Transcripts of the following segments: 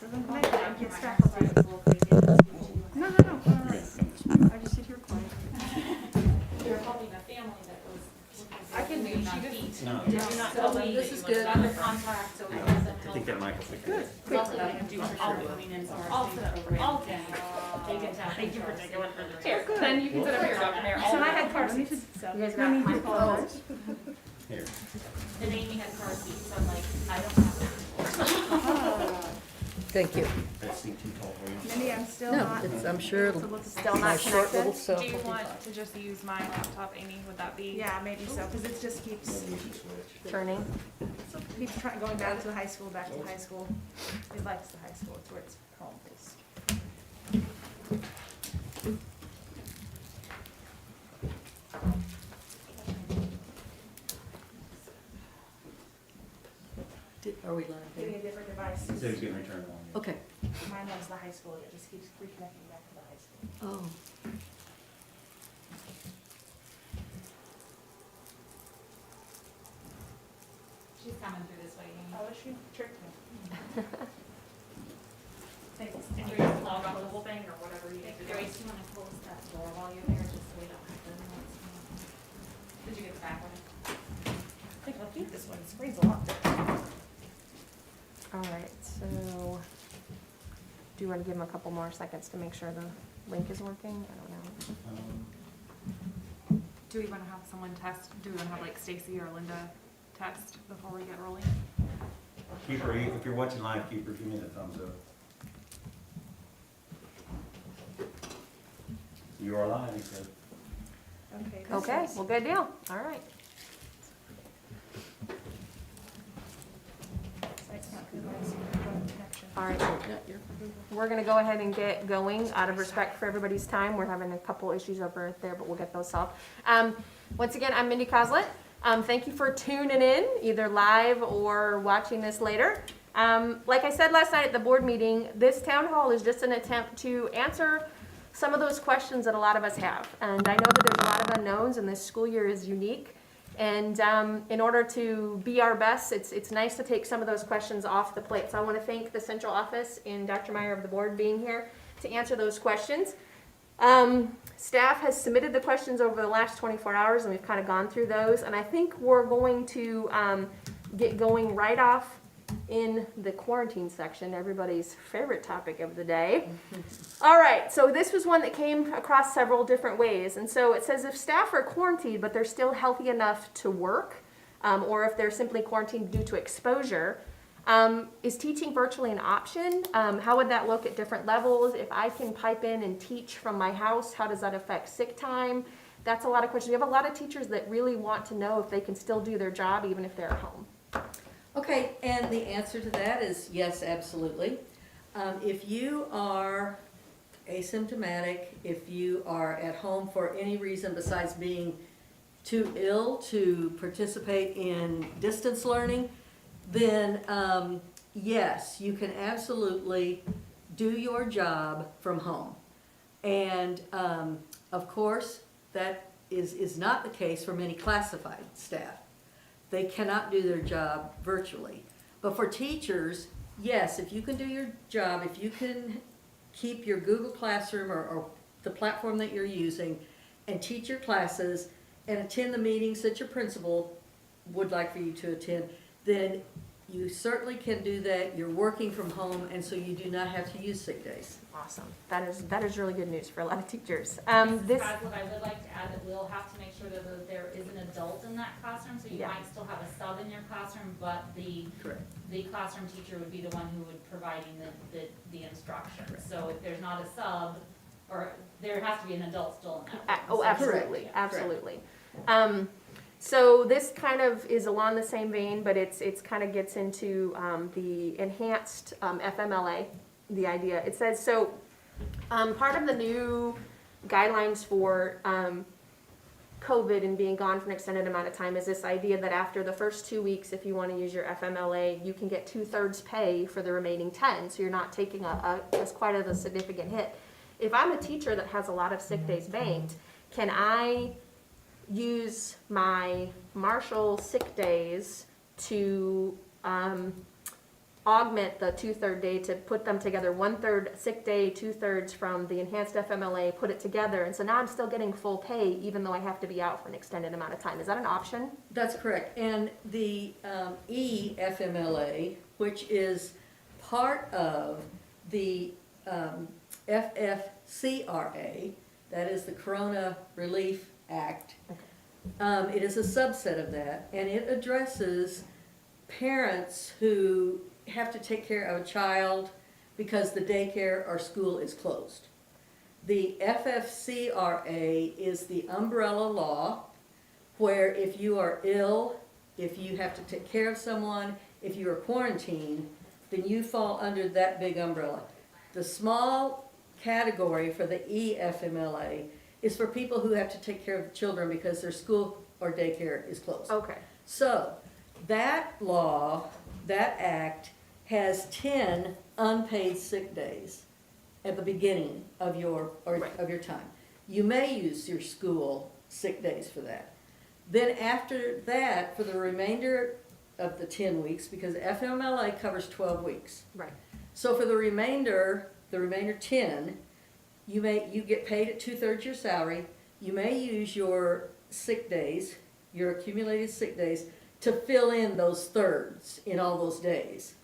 Get faculty. No. I just sit here quiet. You're helping a family that was. I can do, not she feet. just. No. Did you not tell me This is that you good. was under contract, so it doesn't I think that might have Good. Thank you for taking one for the Here, good. Then you can sit over here, Dr. Mayor. So I had car seats. You guys No got need my to clothes. Here. And Amy had car seats, so I'm like, I don't have Thank you. That seat too tall for you? Mindy, I'm still No, not. it's, I'm sure it'll, Still my not short little connected? self Do you will be want fine. to just use my laptop, Amy? Would that be Yeah, maybe so, because it just keeps turning? going back to high school, back to high school. It likes the high school, it's where its home is. Are we live? Getting a different device. He said he's getting returned on. Okay. Mine has the high school, it just keeps reconnecting back to the high school. Oh, She's coming through this way, Amy. Oh, she tricked me. Thanks. And you're just log off the whole thing or whatever you need to do. Grace, you wanna close that door while you're there, just so we don't have to. Did you get the back one? I think I'll keep this one, it screens a lot. All right, so do you want to give them a couple more seconds to make sure the link is working? I don't know. Do we want to have someone test, do we want to have like Stacy or Linda test before we get rolling? Keeper, if you're watching live, Keeper, give me the thumbs up. You are live, he said. Okay. this Okay, is- well, good deal. All right. Site's not good, my connection. All right, yeah, you're. we're going to go ahead and get going out of respect for everybody's time. We're having a couple issues over there, but we'll get those solved. Once again, I'm Mindy Coslett. Thank you for tuning in, either live or watching this later. Like I said last night at the board meeting, this town hall is just an attempt to answer some of those questions that a lot of us have. And I know that there's a lot of unknowns, and this school year is unique. And in order to be our best, it's nice to take some of those questions off the plate. So I want to thank the central office and Dr. Meyer of the board being here to answer those questions. Staff has submitted the questions over the last 24 hours, and we've kind of gone through those. And I think we're going to get going right off in the quarantine section, everybody's favorite topic of the day. All right, so this was one that came across several different ways. And so it says if staff are quarantined, but they're still healthy enough to work, or if they're simply quarantined due to exposure, is teaching virtually an option? How would that look at different levels? If I can pipe in and teach from my house, how does that affect sick time? That's a lot of questions. We have a lot of teachers that really want to know if they can still do their job even if they're at home. Okay, and the answer to that is yes, absolutely. If you are asymptomatic, if you are at home for any reason besides being too ill to participate in distance learning, then yes, you can absolutely do your job from home. And of course, that is not the case for many classified staff. They cannot do their job virtually. But for teachers, yes, if you can do your job, if you can keep your Google Classroom or the platform that you're using and teach your classes and attend the meetings that your principal would like for you to attend, then you certainly can do that. You're working from home, and so you do not have to use sick days. Awesome. That is really good news for a lot of teachers. This, I I would like to add that we'll have to make sure that there is an adult in that classroom, so you Yeah. might still have a sub in your classroom, but the classroom teacher would be the one who would providing the instruction. Correct. So if there's not a sub, or there has to be an adult still in that. Oh, So- absolutely, Yeah. absolutely. So this kind of is along the same vein, but it's kind of gets into the enhanced FMLA, the idea. It says, so part of the new guidelines for COVID and being gone for an extended amount of time is this idea that after the first 2 weeks, if you want to use your FMLA, you can get 2/3 pay for the remaining 10, so you're not taking as quite a significant hit. If I'm a teacher that has a lot of sick days banked, can I use my Marshall sick days to augment the 2/3 day to put them together, 1/3 sick day, 2/3 from the enhanced FMLA, put it together, and so now I'm still getting full pay even though I have to be out for an extended amount of time. Is that an option? That's correct. And the E-FMLA, which is part of the FFCRA, that is the Corona Relief Act. It is a subset of that, and it addresses parents who have to take care of a child because the daycare or school is closed. The FFCRA is the umbrella law where if you are ill, if you have to take care of someone, if you are quarantined, then you fall under that big umbrella. The small category for the E-FMLA is for people who have to take care of children because their school or daycare is closed. Okay, So, that law, that act, has 10 unpaid sick days at the beginning of your, Right. of your time. You may use your school sick days for that. Then after that, for the remainder of the 10 weeks, because FMLA covers 12 weeks. right, So for the remainder 10, you get paid at 2/3 your salary. You may use your sick days, your accumulated sick days, to fill in those thirds in all those days.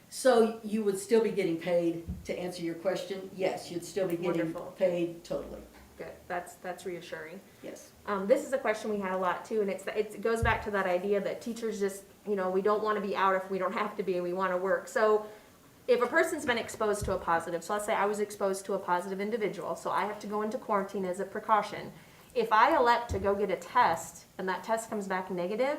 So you would still be getting paid, to answer your question, yes, you'd still be getting Wonderful. paid totally, good, that's reassuring. yes. This is a question we had a lot too, and it goes back to that idea that teachers just, we don't want to be out if we don't have to be, and we want to work. So if a person's been exposed to a positive, so let's say I was exposed to a positive individual, so I have to go into quarantine as a precaution. If I elect to go get a test and that test comes back negative,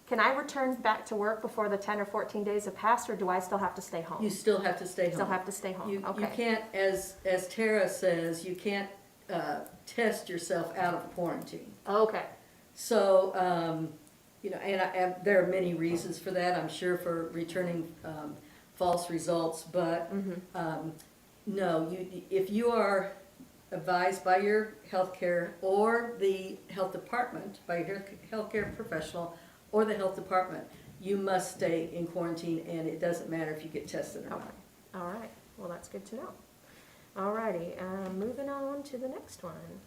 can I return back to work before the 10 or 14 days have passed, or do I still have to stay home? You still have to stay home. Still have to stay home, You okay. can't, as Tara says, you can't test yourself out of quarantine. Okay, So, and there are many reasons for that, I'm sure, for returning false results, but no, if you are advised by your healthcare or the health department, by your healthcare professional or the health department, you must stay in quarantine, and it doesn't matter if you get tested or okay, not. all right, well, that's good to know. Alrighty, moving on to the next one.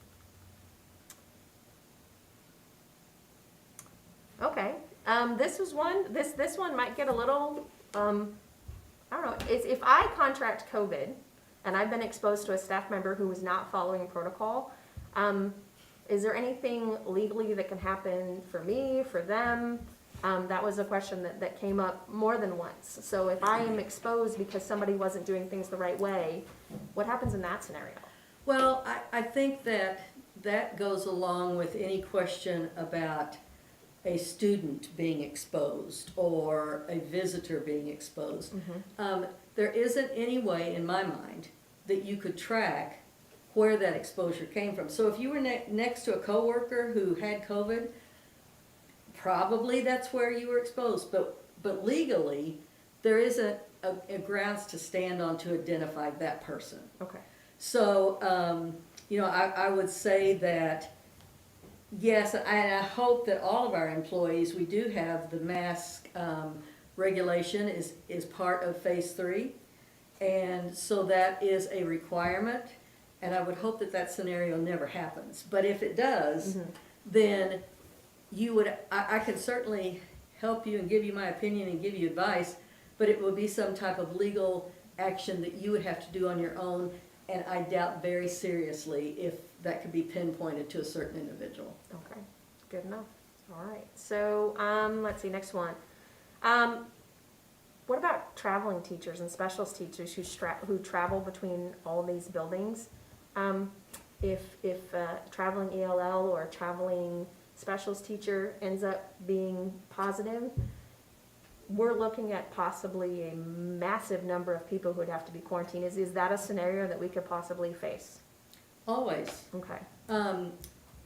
Okay, this one might get a little, I don't know, if I contract COVID and I've been exposed to a staff member who was not following protocol, is there anything legally that can happen for me, for them? That was a question that came up more than once. So if I am exposed because somebody wasn't doing things the right way, what happens in that scenario? Well, I think that goes along with any question about a student being exposed or a visitor being exposed. There isn't any way, in my mind, that you could track where that exposure came from. So if you were next to a coworker who had COVID, probably that's where you were exposed. But legally, there isn't a grounds to stand on to identify that person. Okay. So, I would say that, yes, and I hope that all of our employees, we do have the mask regulation is part of phase 3. And so that is a requirement, and I would hope that scenario never happens. But if it does, then I can certainly help you and give you my opinion and give you advice, but it would be some type of legal action that you would have to do on your own, and I doubt very seriously if that could be pinpointed to a certain individual. Okay, good enough. All right, so, let's see, next one. What about traveling teachers and specialist teachers who travel between all these buildings? If traveling ELL or a traveling specialist teacher ends up being positive, we're looking at possibly a massive number of people who would have to be quarantined. Is that a scenario that we could possibly face? Always. Okay.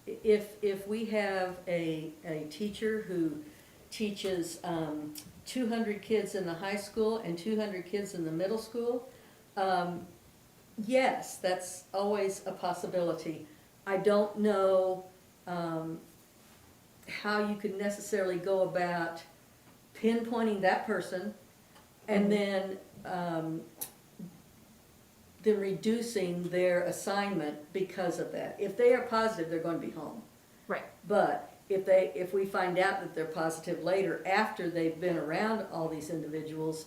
If we have a teacher who teaches 200 kids in the high school and 200 kids in the middle school, yes, that's always a possibility. I don't know how you could necessarily go about pinpointing that person, And then reducing their assignment because of that. If they are positive, they're going to be home. Right. But if we find out that they're positive later, after they've been around all these individuals,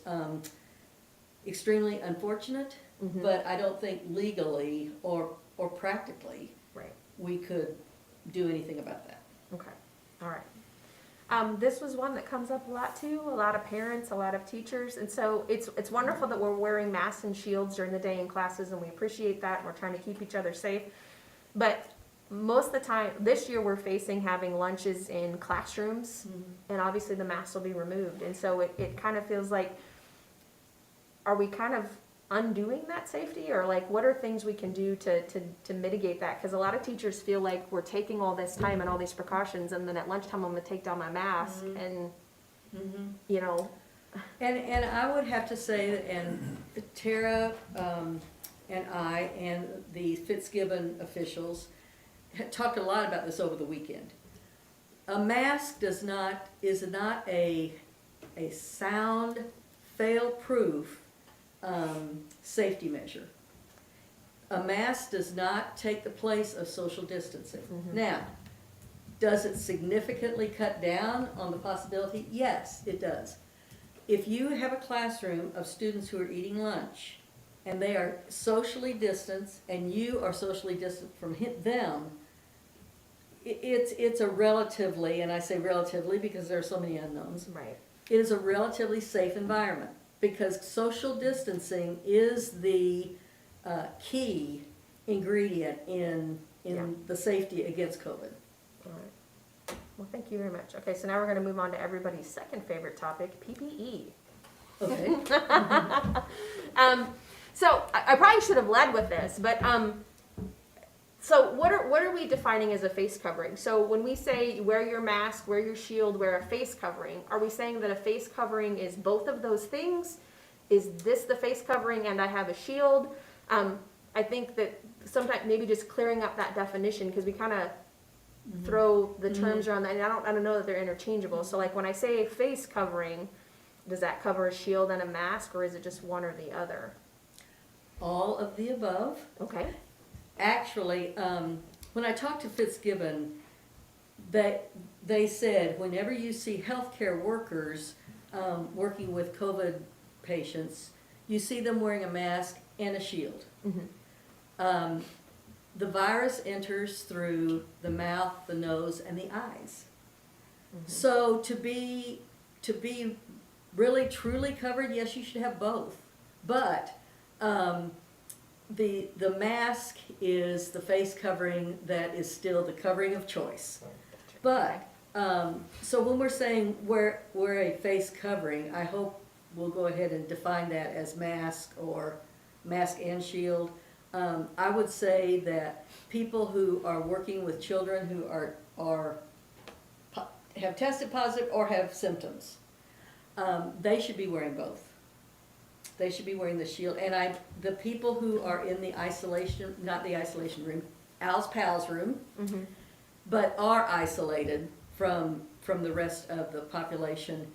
extremely unfortunate, but I don't think legally or practically Right. we could do anything about that. Okay, all right. This was one that comes up a lot too, a lot of parents, a lot of teachers, and so it's wonderful that we're wearing masks and shields during the day in classes, and we appreciate that, and we're trying to keep each other safe. But most of the time, this year we're facing having lunches in classrooms, and obviously the masks will be removed, and so it kind of feels like, are we kind of undoing that safety, or like what are things we can do to mitigate that? Because a lot of teachers feel like we're taking all this time and all these precautions, and then at lunchtime I'm gonna take down my mask, and you know, And I would have to say that, and Tara and I and the Fitzgibbon officials had talked a lot about this over the weekend. A mask is not a sound, fail-proof safety measure. A mask does not take the place of social distancing. Now, does it significantly cut down on the possibility? Yes, it does. If you have a classroom of students who are eating lunch and they are socially distanced and you are socially distant from them, it's a relatively, and I say relatively because there are so many unknowns, right. it is a relatively safe environment because social distancing is the key ingredient in the safety against COVID. All right. Well, thank you very much. Okay, so now we're gonna move on to everybody's second favorite topic, PPE. Okay. So I probably should have led with this, but so what are we defining as a face covering? So when we say wear your mask, wear your shield, wear a face covering, are we saying that a face covering is both of those things? Is this the face covering and I have a shield? I think that sometimes maybe just clearing up that definition, because we kind of throw the terms around that, and I don't know that they're interchangeable. So like when I say face covering, does that cover a shield and a mask, or is it just one or the other? All of the above. Okay. Actually, when I talked to Fitzgibbon, they said whenever you see healthcare workers working with COVID patients, you see them wearing a mask and a shield. The virus enters through the mouth, the nose, and the eyes. So to be really truly covered, yes, you should have both. But the mask is the face covering that is still the covering of choice. But so when we're saying wear a face covering, I hope we'll go ahead and define that as mask or mask and shield. I would say that people who are working with children who have tested positive or have symptoms, they should be wearing both. They should be wearing the shield. And the people who are in the isolation, not the isolation room, Al's Pal's room, but are isolated from the rest of the population,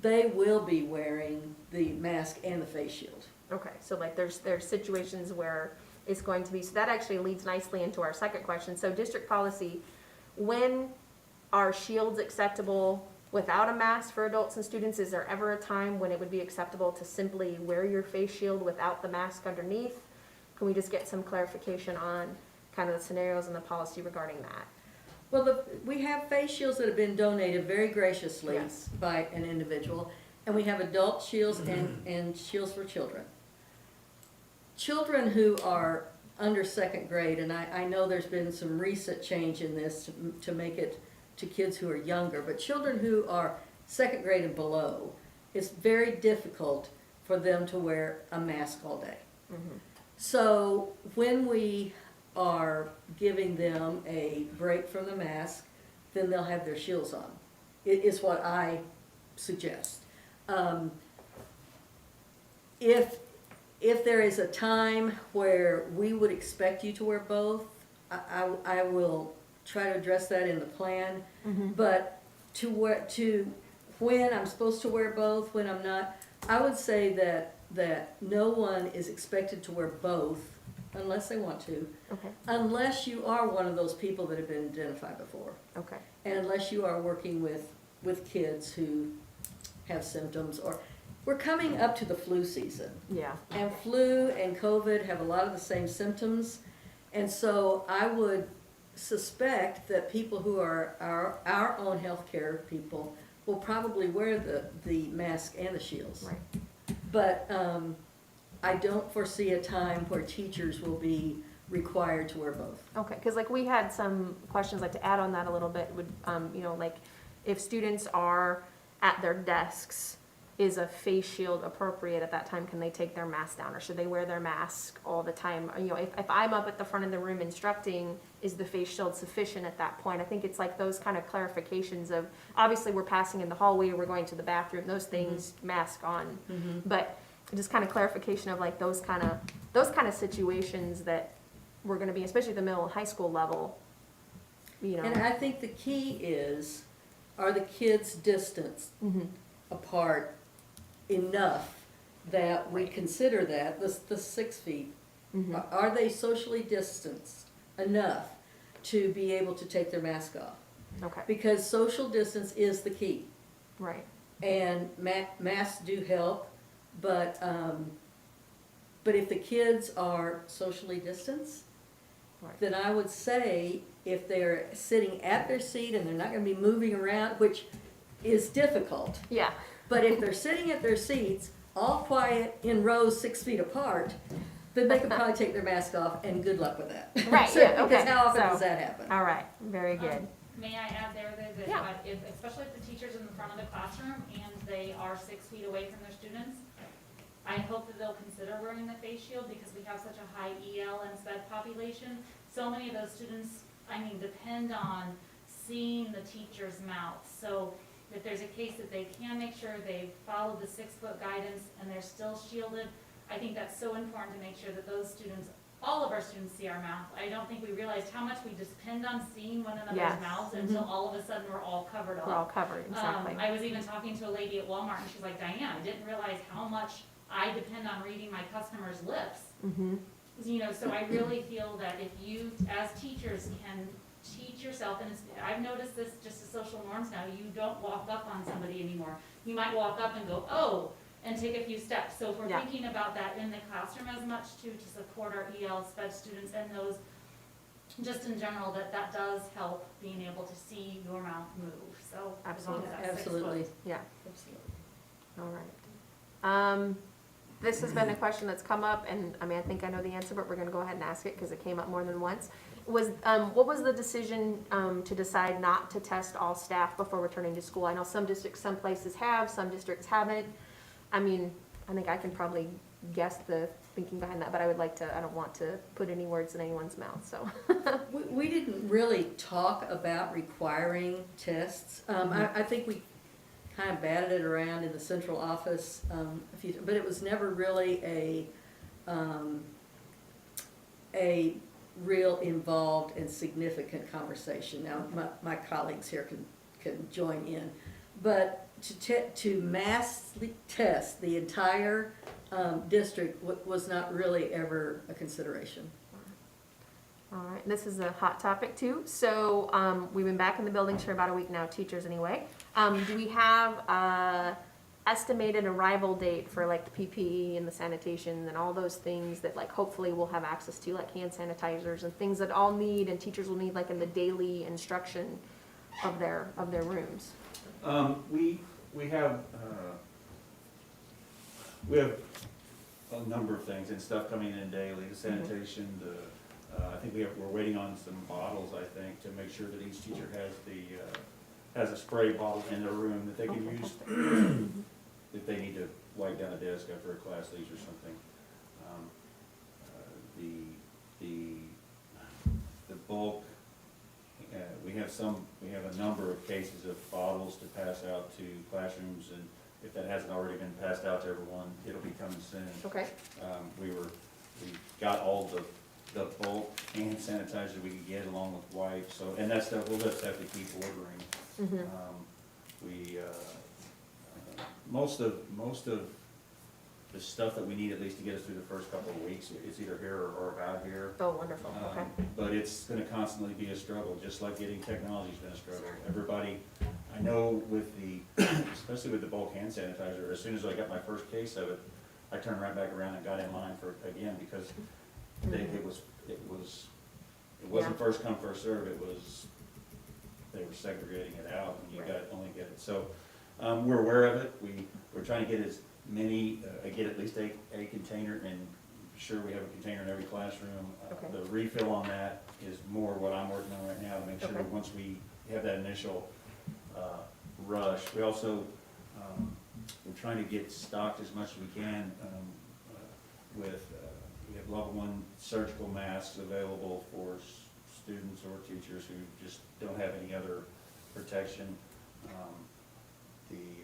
they will be wearing the mask and the face shield. Okay, so like there's situations where it's going to be, so that actually leads nicely into our second question. So district policy, when are shields acceptable without a mask for adults and students? Is there ever a time when it would be acceptable to simply wear your face shield without the mask underneath? Can we just get some clarification on kind of the scenarios and the policy regarding that? Well, we have face shields that have been donated very graciously Yes. by an individual, and we have adult shields and shields for children. Children who are under second grade, and I know there's been some recent change in this to make it to kids who are younger, but children who are second grade and below, it's very difficult for them to wear a mask all day. So when we are giving them a break from the mask, then they'll have their shields on. It is what I suggest. If there is a time where we would expect you to wear both, I will try to address that in the plan. But when I'm supposed to wear both, when I'm not, I would say that no one is expected to wear both unless they want to, Okay, unless you are one of those people that have been identified before. okay, And unless you are working with kids who have symptoms, or, we're coming up to the flu season. yeah, And flu and COVID have a lot of the same symptoms. And so I would suspect that people who are our own healthcare people will probably wear the mask and the shields. right. But I don't foresee a time where teachers will be required to wear both. Okay, because like we had some questions, like to add on that a little bit, would, you know, like if students are at their desks, is a face shield appropriate at that time? Can they take their mask down, or should they wear their mask all the time? You know, if I'm up at the front of the room instructing, is the face shield sufficient at that point? I think it's like those kind of clarifications of, obviously we're passing in the hallway, we're going to the bathroom, those things, mask on. But just kind of clarification of like those kind of situations that we're gonna be, especially at the middle and high school level, you know. And I think the key is, are the kids distance Mhm. apart enough that we consider that, the 6 feet, Mhm. are they socially distanced enough to be able to take their mask off? Okay, Because social distance is the key, right, and masks do help, but if the kids are socially distanced, right. then I would say if they're sitting at their seat and they're not gonna be moving around, which is difficult, Yeah, but if they're sitting at their seats, all quiet in rows 6 feet apart, then they could probably take their mask off, and good luck with that. Right, So, yeah, Because okay, how often so- does that happen? all right, very good. May I add there that Yeah. if, especially if the teacher's in the front of the classroom and they are 6 feet away from their students, I hope that they'll consider wearing the face shield because we have such a high EL and SPED population. So many of those students, I mean, depend on seeing the teacher's mouth. So if there's a case that they can make sure they follow the 6-foot guidance and they're still shielded, I think that's so important to make sure that those students, all of our students see our mouth. I don't think we realized how much we depend on seeing one another's Yes. mouths until all of a sudden we're all covered up. We're all covered, exactly. I was even talking to a lady at Walmart and she's like, Diane, I didn't realize how much I depend on reading my customers' lips. Mm-hmm, You know, so I really feel that if you, as teachers, can teach yourself, and I've noticed this just as social norms now, you don't walk up on somebody anymore. You might walk up and go, oh, and take a few steps. So if we're Yeah. thinking about that in the classroom as much too, to support our EL, SPED students and those, just in general, that does help being able to see your mouth move, so. as long as that's 6 foot. Absolutely. yeah, all right. This has been a question that's come up, and I mean, I think I know the answer, but we're gonna go ahead and ask it because it came up more than once. What was the decision to decide not to test all staff before returning to school? I know some districts, some places have, some districts haven't. I mean, I think I can probably guess the thinking behind that, but I would like to, I don't want to put any words in anyone's mouth, so. We didn't really talk about requiring tests. I think we kind of batted it around in the central office a few, but it was never really a real involved and significant conversation. Now, my colleagues here can join in, but to mass test the entire district was not really ever a consideration. All right, this is a hot topic too. So we've been back in the buildings for about a week now, teachers anyway. Do we have estimated arrival date for like the PPE and the sanitation and all those things that like hopefully we'll have access to, like hand sanitizers and things that all need and teachers will need like in the daily instruction of their rooms? We have a number of things and stuff coming in daily, the sanitation, I think we're waiting on some bottles, I think, to make sure that each teacher has a spray bottle in their room that they can use if they need to wipe down a desk after a class leaves or something. The bulk, we have a number of cases of bottles to pass out to classrooms, and if that hasn't already been passed out to everyone, it'll be coming soon. Okay. We got all the bulk hand sanitizer we could get along with wipes, so, and that stuff, we'll just have to keep ordering. Mm-hmm. Most of the stuff that we need at least to get us through the first couple of weeks, it's either here or about here. Oh, wonderful, okay. But it's gonna constantly be a struggle, just like getting technology's been a struggle. Everybody, I know with the, especially with the bulk hand sanitizer, as soon as I got my first case of it, I turned right back around and got in line for it again, because it wasn't first come, first serve, it was, they were segregating it out, and you Right. got, only get it. So, we're aware of it, we're trying to get as many, get at least a container, and sure we have a container in every classroom. Okay. The refill on that is more what I'm working on right now, to make sure Okay. once we have that initial, rush. We also, we're trying to get stocked as much as we can, with, we have level 1 surgical masks available for students or teachers who just don't have any other protection.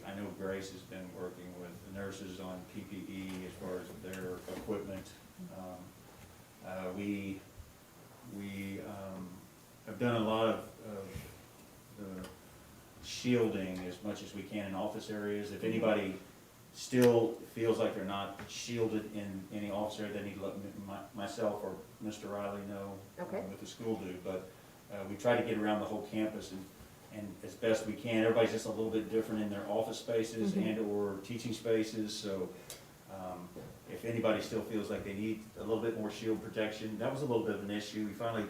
I know Grace has been working with the nurses on PPE as far as their equipment. We have done a lot of the shielding as much as we can in office areas. If anybody still feels like they're not shielded in any office area, they need to let myself or Mr. Riley know, Okay. with the school do. But we try to get around the whole campus and as best we can. Everybody's just a little bit different in their office spaces and or teaching spaces, so if anybody still feels like they need a little bit more shield protection, that was a little bit of an issue. We finally,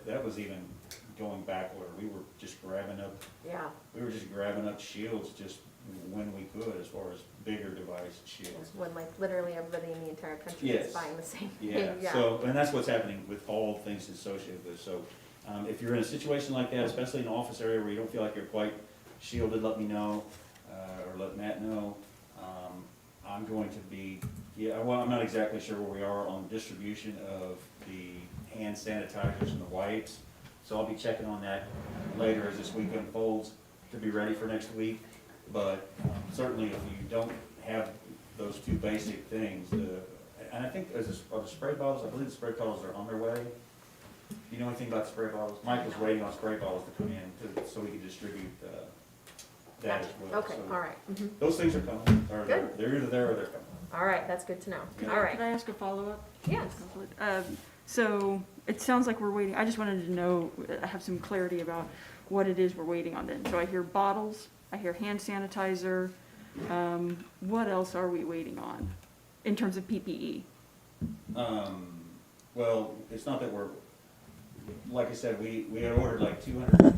that was even going backward. We were just grabbing up shields just when we could, as far as bigger device shields. When like literally everybody in the entire country Yes. is buying the same thing. Yeah, so, and that's what's happening with all things associated with it. So, if you're in a situation like that, especially in an office area where you don't feel like you're quite shielded, let me know, or let Matt know. I'm going to be, well, I'm not exactly sure where we are on distribution of the hand sanitizers and the wipes. So I'll be checking on that later as this week unfolds to be ready for next week. But certainly if you don't have those two basic things, and I think are the spray bottles, I believe the spray bottles are on their way. Do you know anything about the spray bottles? Mike was waiting on spray bottles to come in so we could distribute that as well. Okay, So all right, mhm. those things are coming, or Good. they're either there or they're coming. All right, that's good to know. Yeah. All right, Can I ask a follow-up? yes. So it sounds like we're waiting, I just wanted to know, have some clarity about what it is we're waiting on then. So I hear bottles, I hear hand sanitizer, what else are we waiting on in terms of PPE? Well, it's not that we're, like I said, we had ordered like 200.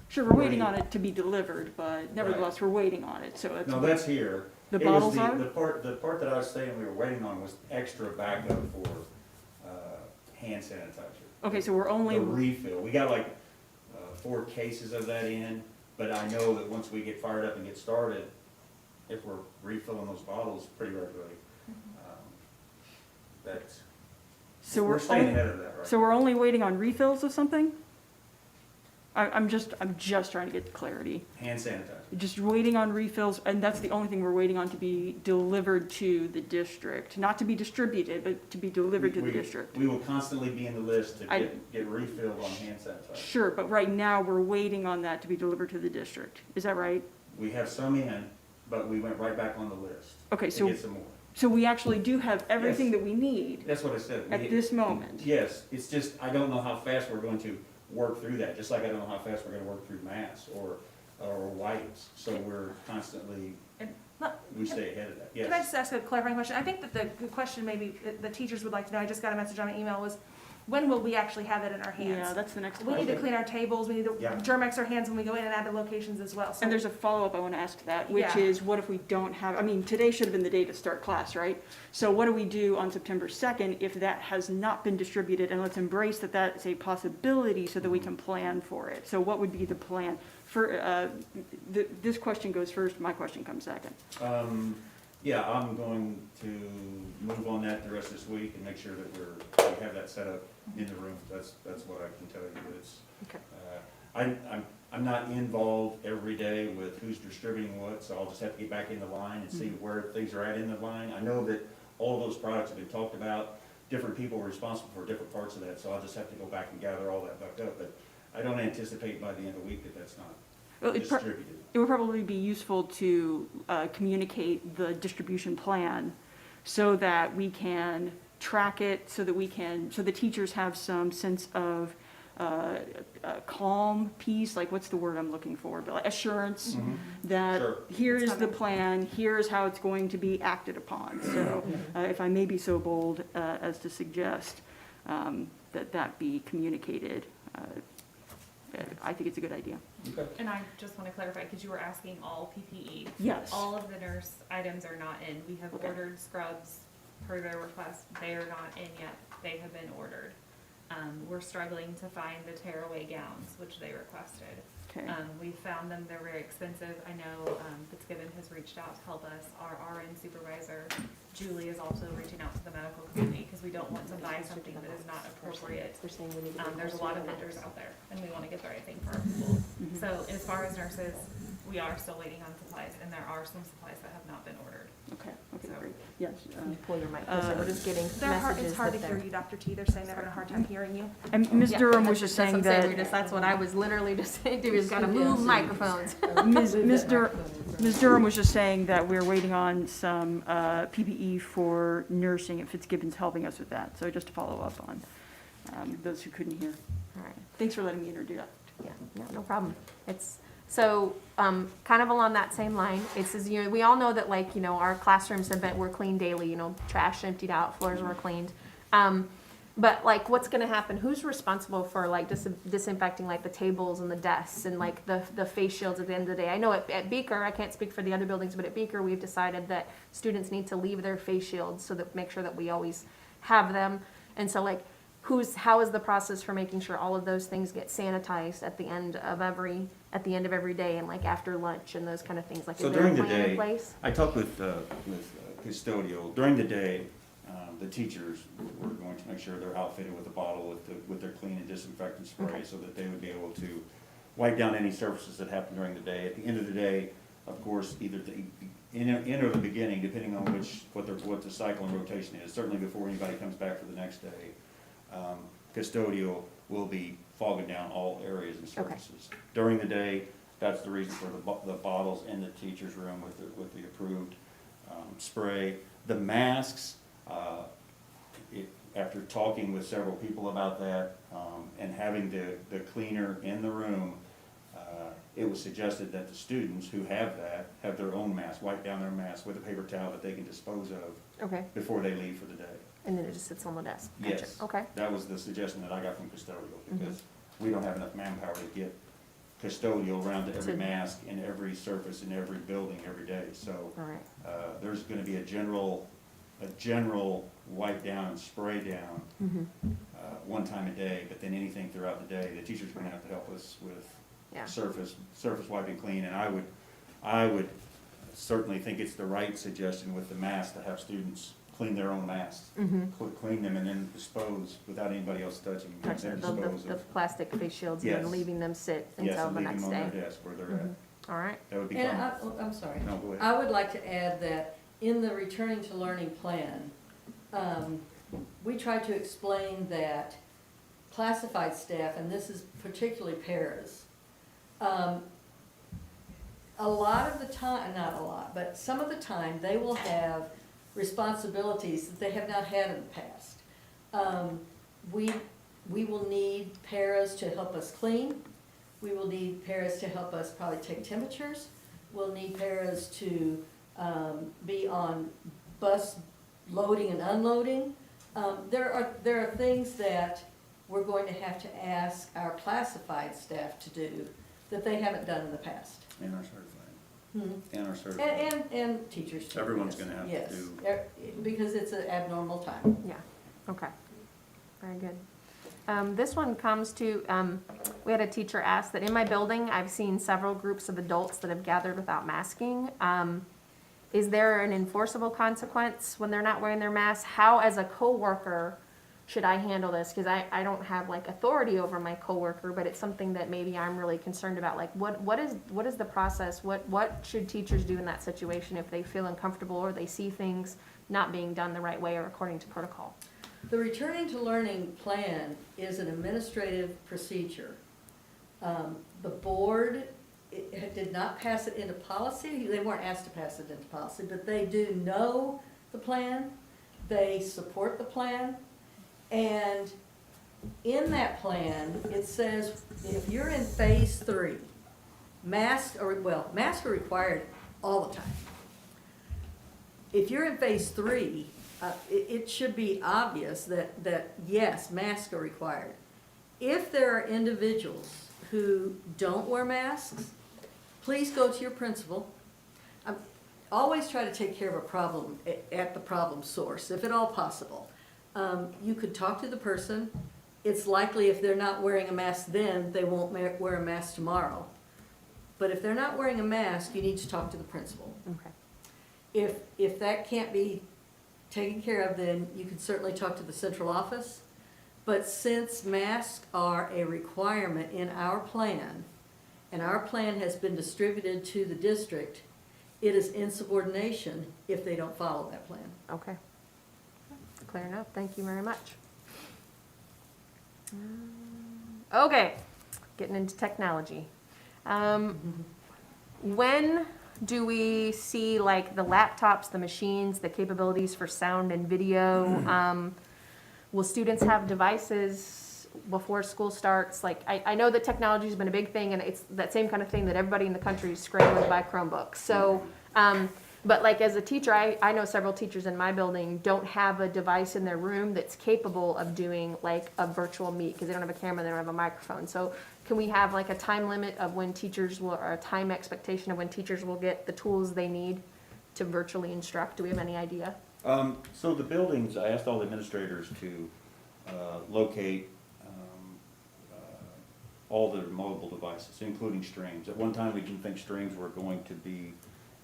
Sure, we're waiting on it to be delivered, but nevertheless, we're waiting on it, so it's. No, that's here. The It was bottles are? The part that I was saying we were waiting on was extra backup for hand sanitizer. Okay, so we're only, The refill. We got like 4 cases of that in, but I know that once we get fired up and get started, if we're refilling those bottles pretty regularly, that's, so we're we're staying only, ahead of that, right? so we're only waiting on refills of something? I'm just trying to get clarity. Hand sanitizer. Just waiting on refills, and that's the only thing we're waiting on to be delivered to the district, not to be distributed, but to be delivered to the district. We will constantly be in the list to I- get refilled on hand sanitizer. Sure, but right now, we're waiting on that to be delivered to the district. Is that right? We have some in, but we went right back on the list Okay, to so, get some more. so we actually do have everything Yes. that we need That's what I said. at this moment. Yes, it's just, I don't know how fast we're going to work through that, just like I don't know how fast we're gonna work through masks or wipes. So we're constantly, And let- we stay ahead of that, Can I yes. just ask a clarifying question? I think that the question maybe the teachers would like to know, I just got a message on my email, was when will we actually have it in our Yeah, hands? that's the next We need question. to clean our tables, we need to Yeah. Germex our hands when we go in and out of locations as well. So And there's a follow-up I want to ask to that, which Yeah. is, what if we don't have, I mean, today should have been the day to start class, right? So what do we do on September 2nd if that has not been distributed? And let's embrace that that is a possibility so that we can plan for it. So what would be the plan? For, this question goes first, my question comes second. Yeah, I'm going to move on that the rest of this week and make sure that we have that set up in the room. That's what I can tell you. It's, Okay. I'm not involved every day with who's distributing what, so I'll just have to get back in the line and see where things are at in the line. I know that all those products have been talked about, different people are responsible for different parts of that, so I'll just have to go back and gather all that back up. But I don't anticipate by the end of the week that that's not Well, distributed. It would probably be useful to communicate the distribution plan so that we can track it, so that so the teachers have some sense of calm, peace, like what's the word I'm looking for, but like assurance that Sure. here is the plan, here's how it's going to be acted upon. So if I may be so bold as to suggest that be communicated, I think it's a good idea. Okay. And I just want to clarify, because you were asking all PPE. Yes. All of the nurse items are not in. We have Okay. ordered scrubs per their request. They are not in yet. They have been ordered. We're struggling to find the tearaway gowns, which they requested. Okay. We found them, they're very expensive. I know, Fitzgibbon has reached out to help us. Our RN supervisor, Julie, is also reaching out to the medical community because we don't want to buy something that is not appropriate. They're saying we need to be There's a closer lot of to vendors that. out there and we want to get the right thing for our schools. So as far as nurses, we are still waiting on supplies and there are some supplies that have not been ordered. Okay, So- great. Yes. Can you pull your mic closer? We're just getting messages It's hard to that hear they're. you, Dr. T. They're saying they're having a hard time hearing you. And Ms. Yeah, Durham that's- was just that's saying what I'm that, That's what I was literally just saying, we just gotta Yeah, move so- microphones. Ms. Durham was just saying that we're waiting on some PPE for nursing at Fitzgibbon's helping us with that. So just to follow up on those who couldn't hear. All right. Thanks for letting me introduce. Yeah, no problem. It's, so, kind of along that same line, it says, we all know that like, our classrooms were cleaned daily, trash emptied out, floors were cleaned. But like, what's gonna happen? Who's responsible for like disinfecting like the tables and the desks and like the face shields at the end of the day? I know at Beaker, I can't speak for the other buildings, but at Beaker, we've decided that students need to leave their face shields so that, make sure that we always have them. And so like, how is the process for making sure all of those things get sanitized at the end of every day and like after lunch and those kind of things? Like, So is there a during the plan in day, place? I talked with custodial, during the day, the teachers were going to make sure they're outfitted with a bottle with their clean and disinfectant spray Okay. so that they would be able to wipe down any surfaces that happen during the day. At the end of the day, of course, either the end or the beginning, depending on what the cycle and rotation is, certainly before anybody comes back for the next day, custodial will be fogging down all areas and surfaces. During the day, that's the reason for the bottles in the teacher's room with the approved spray. The masks, after talking with several people about that and having the cleaner in the room, it was suggested that the students who have their own mask, wipe down their mask with a paper towel that they can dispose of Okay, before they leave for the day. and then it just sits on the desk? Gotcha. Yes. Okay, That was the suggestion that I got from custodial, because we don't have enough manpower to get custodial around to every To- mask in every surface in every building every day. So all right. there's gonna be a general wipe down and spray down one time a day, but then anything throughout the day, the teacher's gonna have to help us with Yeah. surface wiping clean. And I would certainly think it's the right suggestion with the masks to have students clean their own masks. Clean them and then dispose without anybody else touching them. Gotcha. Then The dispose the of. plastic face shields and then Yes. leaving them sit Yes, until and the leave next them on day. their desk where they're at. All right, That would be And fine. I'm sorry. No, go ahead. I would like to add that in the returning to learning plan, we tried to explain that classified staff, and this is particularly paras, a lot of the time, not a lot, but some of the time, they will have responsibilities that they have not had in the past. We will need paras to help us clean. We will need paras to help us probably take temperatures. We'll need paras to be on bus loading and unloading. There are things that we're going to have to ask our classified staff to do that they haven't done in the past. And our certified. Mhm. And our certified. And teachers too. Everyone's yes, gonna have to yes. do- Because it's an abnormal time. yeah, okay. Very good. This one comes to, we had a teacher ask that in my building, I've seen several groups of adults that have gathered without masking. Is there an enforceable consequence when they're not wearing their masks? How, as a coworker, should I handle this? Because I don't have like authority over my coworker, but it's something that maybe I'm really concerned about. Like, what is the process? What should teachers do in that situation if they feel uncomfortable or they see things not being done the right way or according to protocol? The returning to learning plan is an administrative procedure. The board it did not pass it into policy. They weren't asked to pass it into policy, but they do know the plan. They support the plan. And in that plan, it says if you're in phase 3, masks are required all the time. If you're in phase 3, it should be obvious that yes, masks are required. If there are individuals who don't wear masks, please go to your principal. Always try to take care of a problem at the problem source, if at all possible. You could talk to the person. It's likely if they're not wearing a mask then, they won't wear a mask tomorrow. But if they're not wearing a mask, you need to talk to the principal. Okay. If that can't be taken care of, then you can certainly talk to the central office. But since masks are a requirement in our plan, and our plan has been distributed to the district, it is insubordination if they don't follow that plan. Okay. Clear enough. Thank you very much. Okay, getting into technology. When do we see like the laptops, the machines, the capabilities for sound and video? Will students have devices before school starts? Like, I know that technology's been a big thing, and it's that same kind of thing that everybody in the country is scrambling to buy Chromebooks. So, but like as a teacher, I know several teachers in my building don't have a device in their room that's capable of doing like a virtual meet because they don't have a camera, they don't have a microphone. So can we have like a time limit of when teachers will, or a time expectation of when teachers will get the tools they need to virtually instruct? Do we have any idea? So the buildings, I asked all the administrators to locate all the mobile devices, including streams. At one time, we didn't think streams were going to be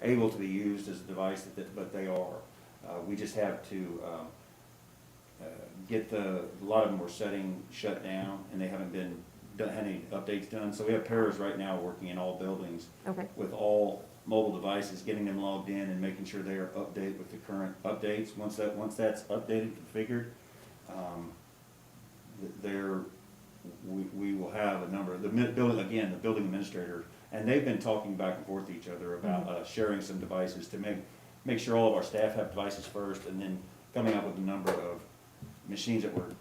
able to be used as a device, but they are. We just have to get a lot of them were shut down, and they haven't had any updates done. So we have paras right now working in all buildings Okay. with all mobile devices, getting them logged in and making sure they are updated with the current updates. Once that's updated, configured, we will have a number. The building administrator, and they've been talking back and forth to each other about sharing some devices to make sure all of our staff have devices first, and then coming up with a number of machines that we're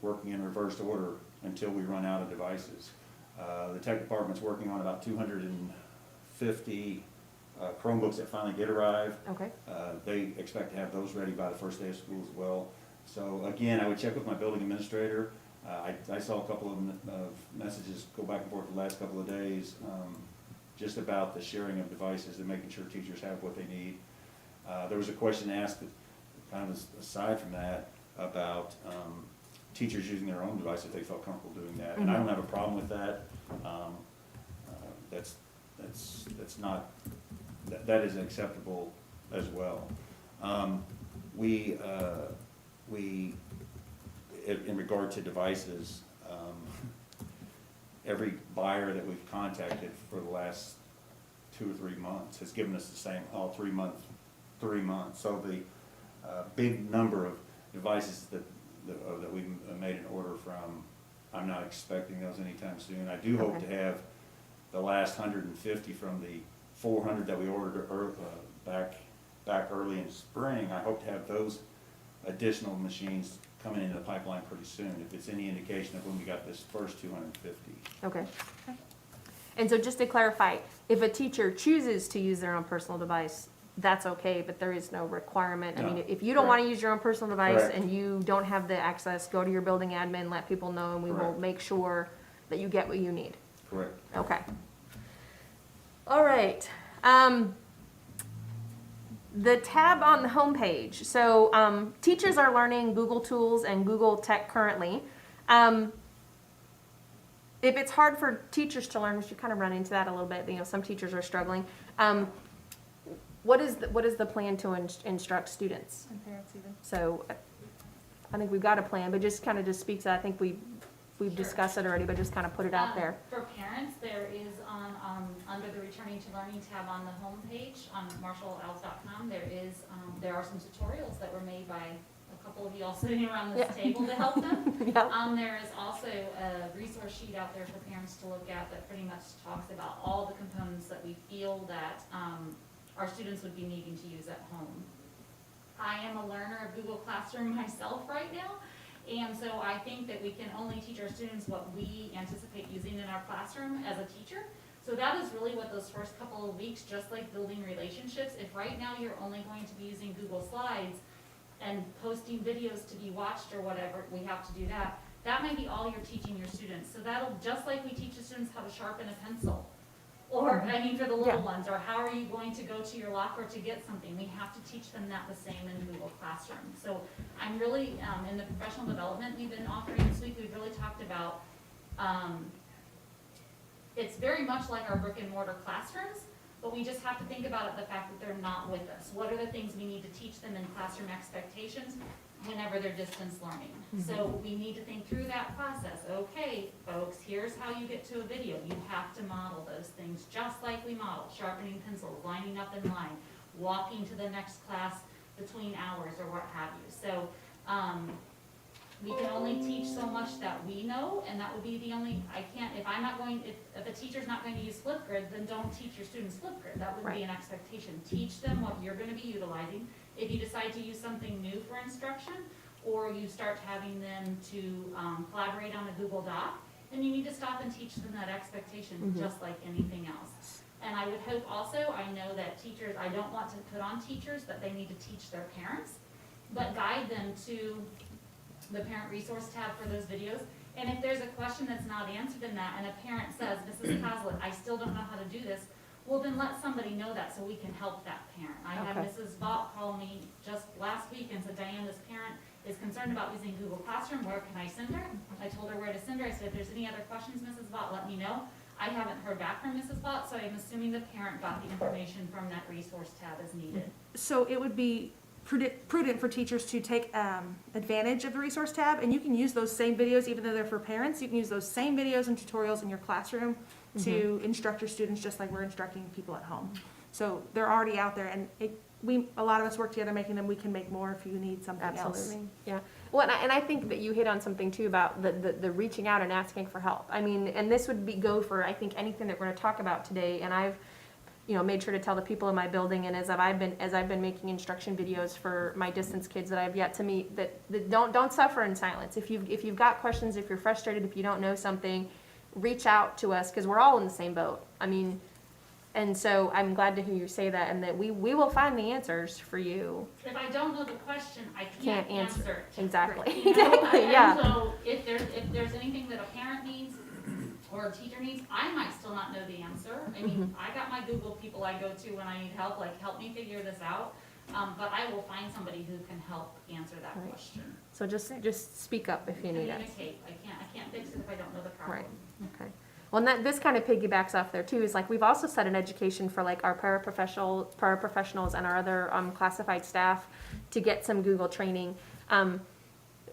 working in reverse order until we run out of devices. The tech department's working on about 250 Chromebooks that finally did arrive. Okay. They expect to have those ready by the first day of school as well. So again, I would check with my building administrator. I saw a couple of messages go back and forth the last couple of days just about the sharing of devices and making sure teachers have what they need. There was a question asked, kind of aside from that, about teachers using their own device if they felt comfortable doing that. And I don't have a problem with that. That is acceptable as well. In regard to devices, every buyer that we've contacted for the last 2 or 3 months has given us the same, all 3 months. So the big number of devices that we've made an order from, I'm not expecting those anytime soon. I do hope to have the last 150 from the 400 that we ordered back early in spring. I hope to have those additional machines coming into the pipeline pretty soon, if it's any indication of when we got this first 250. Okay. And so just to clarify, if a teacher chooses to use their own personal device, that's okay, but there is no requirement. I mean, if you don't want to use your own personal device Correct. and you don't have the access, go to your building admin, let people know, and we will Correct. make sure that you get what you need. Correct. Okay. All right. The tab on the homepage. So teachers are learning Google tools and Google Tech currently. If it's hard for teachers to learn, we should kind of run into that a little bit. You know, some teachers are struggling. What is the plan to instruct students? And parents even. So I think we've got a plan, but just kind of just speaks. I think we've Sure. discussed it already, but just kind of put it out there. For parents, there is under the Returning to Learning tab on the homepage on marshallowls.com, there are some tutorials that were made by a couple of you all sitting around this table to help them. Yeah. There is also a resource sheet out there for parents to look at that pretty much talks about all the components that we feel that our students would be needing to use at home. I am a learner of Google Classroom myself right now, and so I think that we can only teach our students what we anticipate using in our classroom as a teacher. So that is really what those first couple of weeks, just like building relationships, if right now you're only going to be using Google Slides and posting videos to be watched or whatever, we have to do that. That might be all you're teaching your students. So that'll, just like we teach the students how to sharpen a pencil, or, I mean, for the little ones, or how are you going to go to your locker to get something? We have to teach them that the same in Google Classroom. So I'm really, in the professional development we've been offering this week, we've really talked about, it's very much like our brick and mortar classrooms, but we just have to think about it, the fact that they're not with us. What are the things we need to teach them in classroom expectations whenever they're distance learning? So we need to think through that process. Okay, folks, here's how you get to a video. You have to model those things just like we model, sharpening pencils, lining up in line, walking to the next class between hours or what have you. So we can only teach so much that we know, and that would be the only, I can't, if I'm not going, if a teacher's not going to use Flipgrid, then don't teach your students Flipgrid. That would be an expectation. Teach them what you're going to be utilizing. If you decide to use something new for instruction, or you start having them to collaborate on a Google Doc, then you need to stop and teach them that expectation, just like anything else. And I would hope also, I know that teachers, I don't want to put on teachers that they need to teach their parents, but guide them to the parent resource tab for those videos. And if there's a question that's not answered in that, and a parent says, Mrs. Coslett, I still don't know how to do this, well, then let somebody know that so we can help that parent. I had Mrs. Vaught call me just last week and said, Diane, this parent is concerned about using Google Classroom. Where can I send her? I told her where to send her. I said, if there's any other questions, Mrs. Vaught, let me know. I haven't heard back from Mrs. Vaught, so I'm assuming the parent got the information from that resource tab as needed. So it would be prudent for teachers to take advantage of the resource tab, and you can use those same videos even though they're for parents. You can use those same videos and tutorials in your classroom to instruct your students just like we're instructing people at home. So they're already out there, and a lot of us work together making them. We can make more if you need something else. Absolutely, yeah. Well, and I think that you hit on something too about the reaching out and asking for help. I mean, and this would go for, I think, anything that we're gonna talk about today, and I've made sure to tell the people in my building, and as I've been making instruction videos for my distance kids that I've yet to meet, that don't suffer in silence. If you've got questions, if you're frustrated, if you don't know something, reach out to us, because we're all in the same boat. I mean, and so I'm glad to hear you say that, and that we will find the answers for you. If I don't know the question, I can't answer it. Exactly. You know? Exactly. Yeah. And so if there's anything that a parent needs or a teacher needs, I might still not know the answer. I mean, I got my Google people I go to when I need help, like, help me figure this out. But I will find somebody who can help answer that question. So just speak up if you need us. Communicate. I can't fix it if I don't know the problem. Right. Okay. Well, and this kind of piggybacks off there too. Is like we've also set an education for like our paraprofessionals and our other classified staff to get some Google training.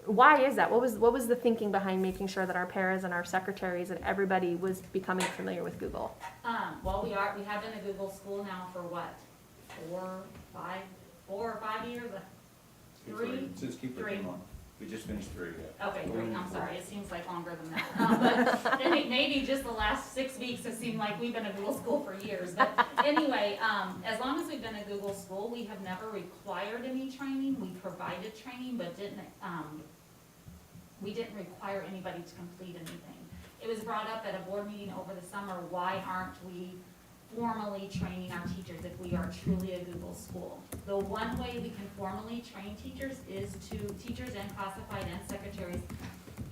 Why is that? What was the thinking behind making sure that our paras and our secretaries and everybody was becoming familiar with Google? Well, we have been a Google school now for what, 4 or 5 years? 3? Since Keeper came on. We just finished 3. Okay, great, I'm sorry, it seems like longer than that. But I think maybe just the last 6 weeks have seemed like we've been a Google school for years. But anyway, as long as we've been a Google school, we have never required any training. We provided training, but we didn't require anybody to complete anything. It was brought up at a board meeting over the summer, why aren't we formally training our teachers if we are truly a Google school? The one way we can formally train teachers and classified and secretaries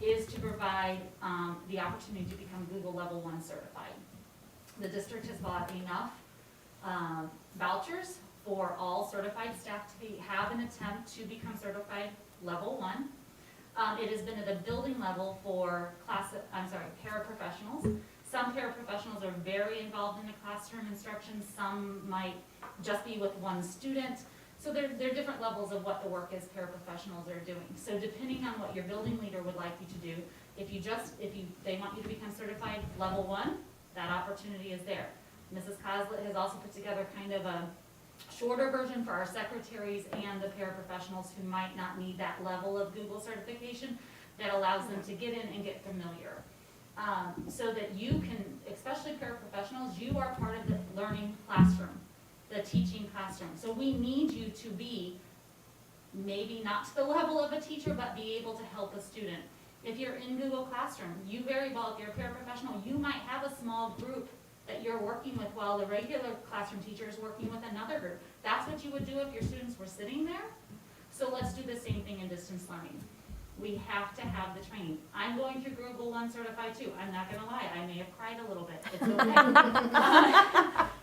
is to provide the opportunity to become Google Level 1 certified. The district has bought enough vouchers for all certified staff to have an attempt to become certified Level 1. It has been at a building level for paraprofessionals. Some paraprofessionals are very involved in the classroom instruction. Some might just be with one student. So there are different levels of what the work is paraprofessionals are doing. So depending on what your building leader would like you to do, if they want you to become certified Level 1, that opportunity is there. Mrs. Coslett has also put together kind of shorter version for our secretaries and the paraprofessionals who might not need that level of Google certification that allows them to get in and get familiar. So that you can, especially paraprofessionals, you are part of the learning classroom, the teaching classroom. So we need you to be maybe not to the level of a teacher, but be able to help a student. If you're in Google Classroom, you very well, if you're a paraprofessional, you might have a small group that you're working with while the regular classroom teacher is working with another group. That's what you would do if your students were sitting there. So let's do the same thing in distance learning. We have to have the training. I'm going through Google One Certified too. I'm not gonna lie, I may have cried a little bit. It's okay.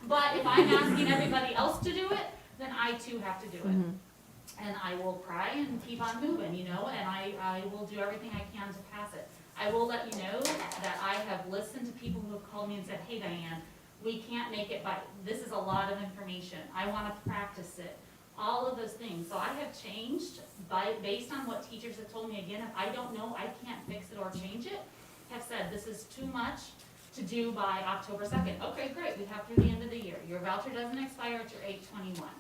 But if I'm asking everybody else to do it, then I too have to do it. And I will cry and keep on moving, you know, and I will do everything I can to pass it. I will let you know that I have listened to people who have called me and said, hey Diane, we can't make it by, this is a lot of information. I wanna practice it. All of those things. So I have changed based on what teachers have told me. Again, if I don't know, I can't fix it or change it. Have said, this is too much to do by October 2nd. Okay, great, we have through the end of the year. Your voucher doesn't expire at your 8/21.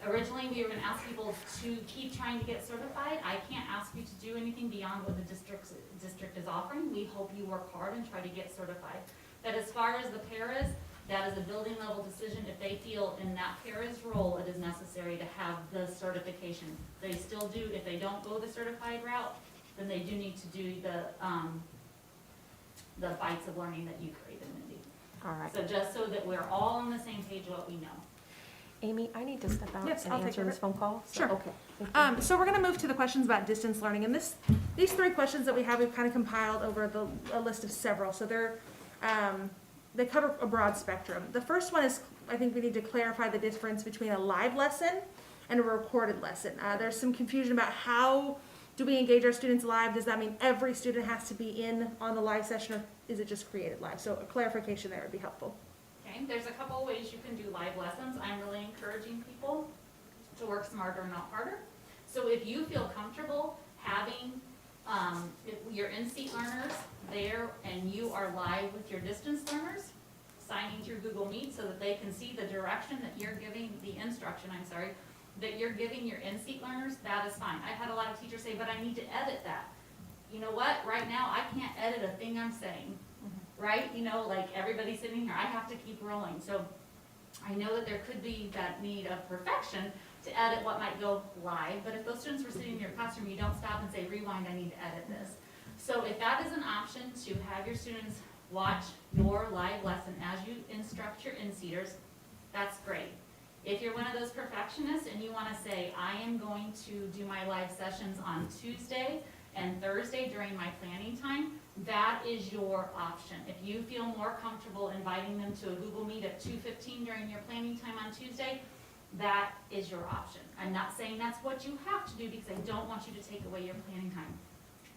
Originally, we were gonna ask people to keep trying to get certified. I can't ask you to do anything beyond what the district is offering. We hope you work hard and try to get certified. But as far as the paras, that is a building level decision. If they feel in that para's role, it is necessary to have the certification. They still do, if they don't go the certified route, then they do need to do the bites of learning that you created, Mindy. All right. So just so that we're all on the same page of what we know. Amy, I need to step out Yes, and I'll take answer care of this it. phone call. So- Sure. Okay. Thank you. So we're gonna move to the questions about distance learning, and these three questions that we have, we've kind of compiled over a list of several, so they cover a broad spectrum. The first one is, I think we need to clarify the difference between a live lesson and a recorded lesson. There's some confusion about how do we engage our students live? Does that mean every student has to be in on the live session, or is it just created live? So a clarification there would be helpful. Okay, there's a couple of ways you can do live lessons. I'm really encouraging people to work smarter, not harder. So if you feel comfortable having your in-seat learners there and you are live with your distance learners, signing through Google Meet so that they can see the direction that you're giving, the instruction, that you're giving your in-seat learners, that is fine. I've had a lot of teachers say, but I need to edit that. You know what, right now I can't edit a thing I'm saying. Right? You know, like everybody sitting here, I have to keep rolling. So I know that there could be that need of perfection to edit what might go live, but if those students were sitting in your classroom, you don't stop and say, rewind, I need to edit this. So if that is an option to have your students watch your live lesson as you instruct your in-seaters, that's great. If you're one of those perfectionists and you wanna say, I am going to do my live sessions on Tuesday and Thursday during my planning time, that is your option. If you feel more comfortable inviting them to a Google Meet at 2:15 during your planning time on Tuesday, that is your option. I'm not saying that's what you have to do because I don't want you to take away your planning time.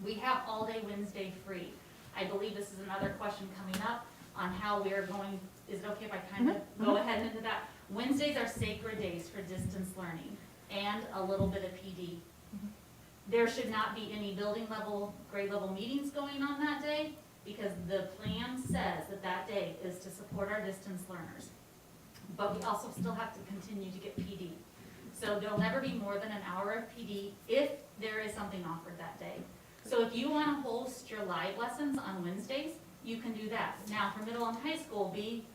We have all day Wednesday free. I believe this is another question coming up on how we are going, is it okay if I kind of go ahead into that? Wednesdays are sacred days for distance learning and a little bit of PD. There should not be any building level, grade level meetings going on that day because the plan says that that day is to support our distance learners. But we also still have to continue to get PD. So there'll never be more than an hour of PD if there is something offered that day. So if you want to host your live lessons on Wednesdays, you can do that. Now for middle and high school, be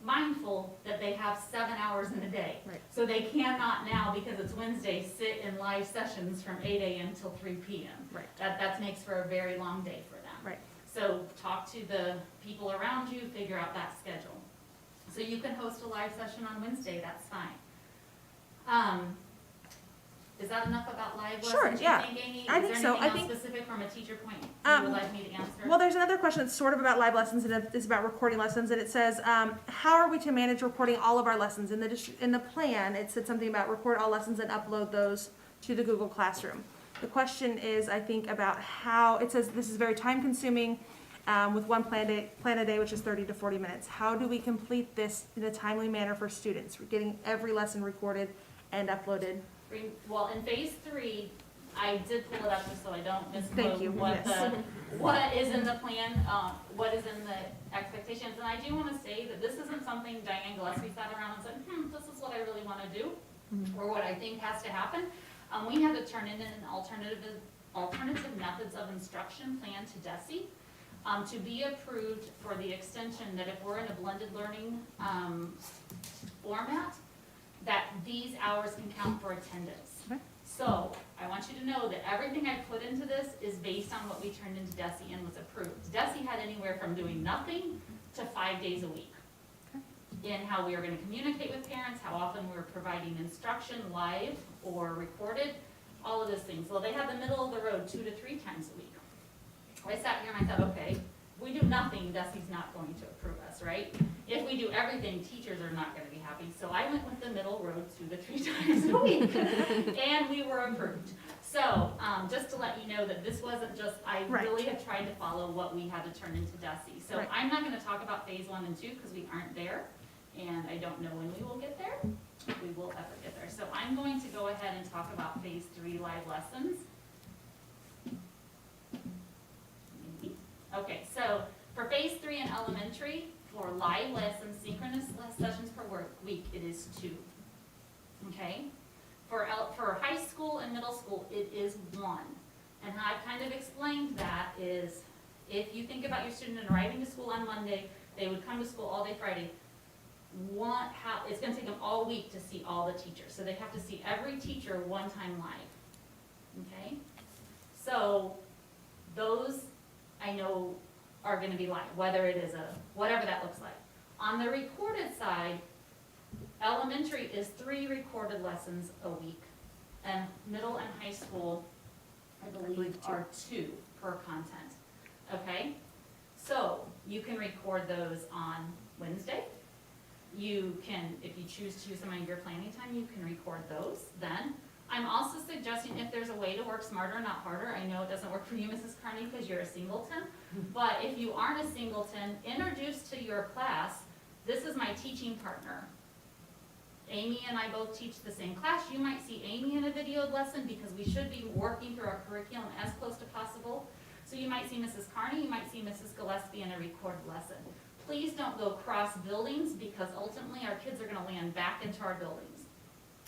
mindful that they have 7 hours in a day. Right. So they cannot now, because it's Wednesday, sit in live sessions from 8 a.m. till 3 p.m. Right. That makes for a very long day for them. Right. So talk to the people around you, figure out that schedule. So you can host a live session on Wednesday, that's fine. Is that enough about live lessons? Sure, yeah. You think, Amy? I think so. Is there anything else specific from a teacher point you would like me to answer? Well, there's another question that's sort of about live lessons, and it's about recording lessons, and it says, how are we to manage recording all of our lessons? In the plan, it said something about record all lessons and upload those to the Google Classroom. The question is, I think, about how, it says this is very time consuming, with one plan a day, which is 30 to 40 minutes. How do we complete this in a timely manner for students? We're getting every lesson recorded and uploaded. Well, in phase 3, I did pull it up just so I don't Thank you, misquote what yes. what is in the plan, what is in the expectations. And I do wanna say that this isn't something Diane Gillespie sat around and said, this is what I really wanna do, or what I think has to happen. We had to turn in an alternative methods of instruction plan to DESE, to be approved for the extension that if we're in a blended learning, format, that these hours can count for attendance. Okay. So, I want you to know that everything I put into this is based on what we turned into DESE and was approved. DESE had anywhere from doing nothing to 5 days a week. In how we were gonna communicate with parents, how often we were providing instruction live or recorded, all of those things. Well, they had the middle of the road 2 to 3 times a week. I sat here and I thought, okay, if we do nothing, DESE's not going to approve us, right? If we do everything, teachers are not gonna be happy. So I went with the middle road 2 to 3 times a week, and we were approved. So, just to let you know that this wasn't just, I Right. really have tried to follow what we had to turn into DESE. So Right. I'm not gonna talk about phase 1 and 2, because we aren't there, and I don't know when we will get there, if we will ever get there. So I'm going to go ahead and talk about phase 3 live lessons. Okay, so for phase 3 in elementary, for live lessons, synchronous sessions per week, it is 2. Okay? For high school and middle school, it is 1. And how I've kind of explained that is, if you think about your student arriving to school on Monday, they would come to school all day Friday. It's gonna take them all week to see all the teachers, so they have to see every teacher one time live. Okay? So, those I know are gonna be live, whether it is whatever that looks like. On the recorded side, elementary is 3 recorded lessons a week, and middle and high school, I believe, are 2 per content, okay? So, you can record those on Wednesday. You can, if you choose to use some of your planning time, you can record those then. I'm also suggesting if there's a way to work smarter, not harder. I know it doesn't work for you, Mrs. Carney, because you're a singleton. But if you aren't a singleton, introduce to your class, this is my teaching partner. Amy and I both teach the same class. You might see Amy in a videoed lesson because we should be working through our curriculum as close to possible. So you might see Mrs. Carney, you might see Mrs. Gillespie in a recorded lesson. Please don't go cross buildings because ultimately our kids are gonna land back into our buildings.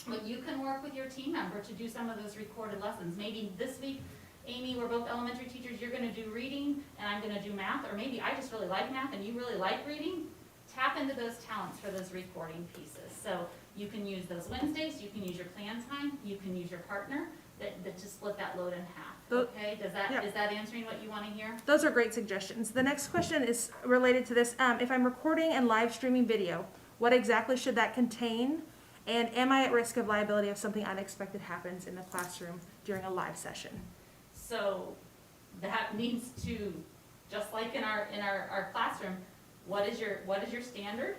But you can work with your team member to do some of those recorded lessons. Maybe this week, Amy, we're both elementary teachers, you're gonna do reading and I'm gonna do math, or maybe I just really like math and you really like reading. Tap into those talents for those recording pieces. So you can use those Wednesdays, you can use your plan time, you can use your partner, that to split that load in half, okay? Yep. Is that answering what you wanna hear? Those are great suggestions. The next question is related to this. If I'm recording and live streaming video, what exactly should that contain? And am I at risk of liability if something unexpected happens in the classroom during a live session? So that needs to, just like in our classroom, what is your standard?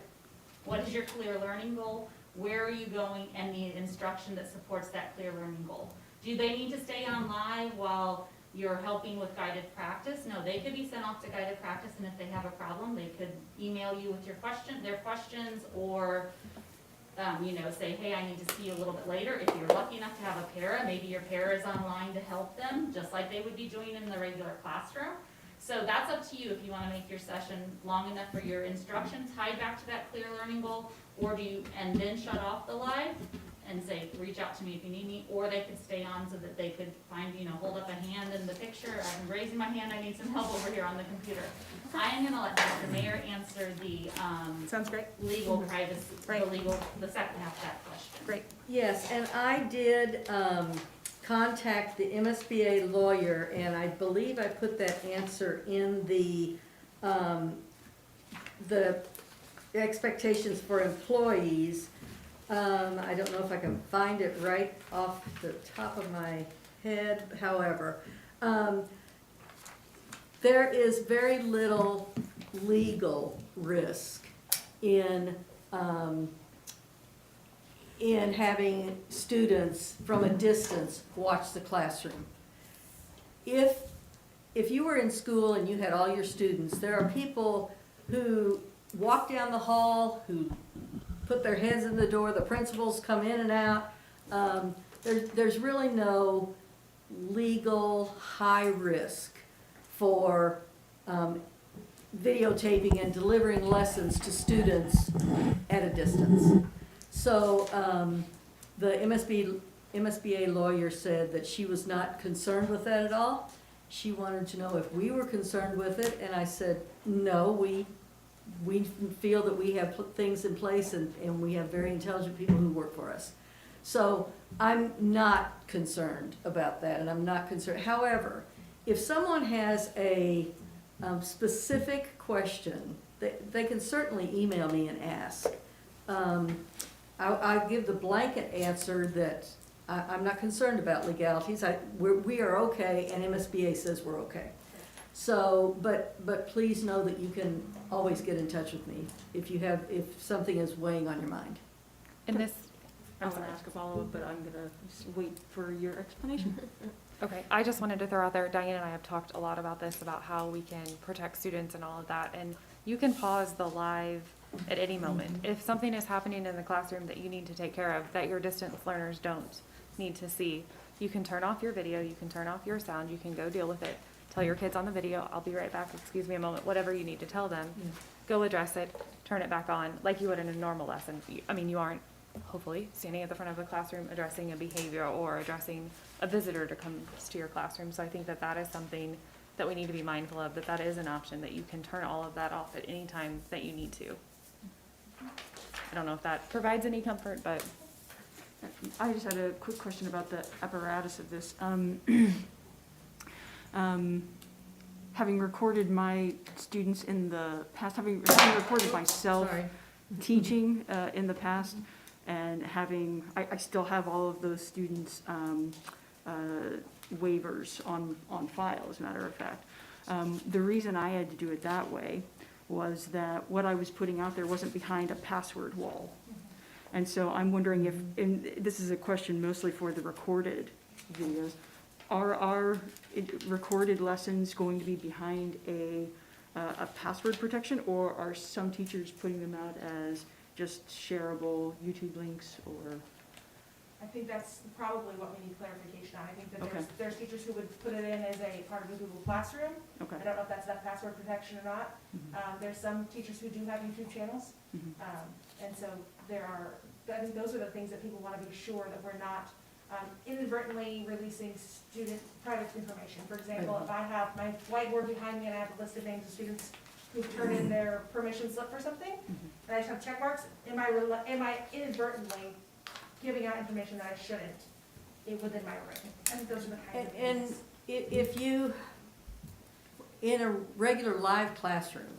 What is your clear learning goal? Where are you going, and the instruction that supports that clear learning goal? Do they need to stay on live while you're helping with guided practice? No, they could be sent off to guided practice, and if they have a problem, they could email you with their questions, or say, hey, I need to see you a little bit later. If you're lucky enough to have a para, maybe your para is online to help them, just like they would be doing in the regular classroom. So that's up to you if you want to make your session long enough for your instruction tied back to that clear learning goal, or and then shut off the live and say, reach out to me if you need me, or they could stay on so that they could find, hold up a hand in the picture. I'm raising my hand, I need some help over here on the computer. I am gonna let Dr. Mayer answer the, Sounds great. legal privacy, Right. the second half of that question. Great. Yes, and I did contact the MSBA lawyer, and I believe I put that answer in the expectations for employees. I don't know if I can find it right off the top of my head, however. There is very little legal risk in having students from a distance watch the classroom. If you were in school and you had all your students, there are people who walk down the hall, who put their heads in the door, the principals come in and out. There's really no legal high risk for videotaping and delivering lessons to students at a distance. So the MSBA lawyer said that she was not concerned with that at all. She wanted to know if we were concerned with it, and I said, no, we feel that we have things in place and we have very intelligent people who work for us. So I'm not concerned about that, and I'm not concerned. However, if someone has a specific question, they can certainly email me and ask. I'll give the blanket answer that I'm not concerned about legalities. We are okay, and MSBA says we're okay. So, but please know that you can always get in touch with me if something is weighing on your mind. And this, I want to ask a follow-up, but I'm gonna just wait for your explanation. okay, I just wanted to throw out there, Diane and I have talked a lot about this, about how we can protect students and all of that, and you can pause the live at any moment. If something is happening in the classroom that you need to take care of, that your distance learners don't need to see, you can turn off your video, you can turn off your sound, you can go deal with it. Tell your kids on the video, I'll be right back, excuse me a moment, whatever you need to tell them. Go address it, turn it back on, like you would in a normal lesson. I mean, you aren't, hopefully, standing at the front of the classroom addressing a behavior or addressing a visitor to come to your classroom. So I think that that is something that we need to be mindful of, that that is an option, that you can turn all of that off at any time that you need to. I don't know if that provides any comfort, but. I just had a quick question about the apparatus of this. Having recorded my students in the past, having recorded myself Sorry. teaching in the past, and I still have all of those students' waivers on file, as a matter of fact. The reason I had to do it that way was that what I was putting out there wasn't behind a password wall. And so I'm wondering if, and this is a question mostly for the recorded videos, are our recorded lessons going to be behind a password protection, or are some teachers putting them out as just shareable YouTube links, or? I think that's probably what we need clarification on. I think that Okay. there's teachers who would put it in as a part of the Google Classroom. Okay. I don't know if that's that password protection or not. There's some teachers who do have YouTube channels. And so I think those are the things that people want to be sure that we're not inadvertently releasing student private information. For example, if I have my whiteboard behind me and I have a list of names of students who've turned in their permission slip for something, and I just have check marks, am I inadvertently giving out information that I shouldn't within my room? I think those are the kinds of And things. if you, in a regular live classroom,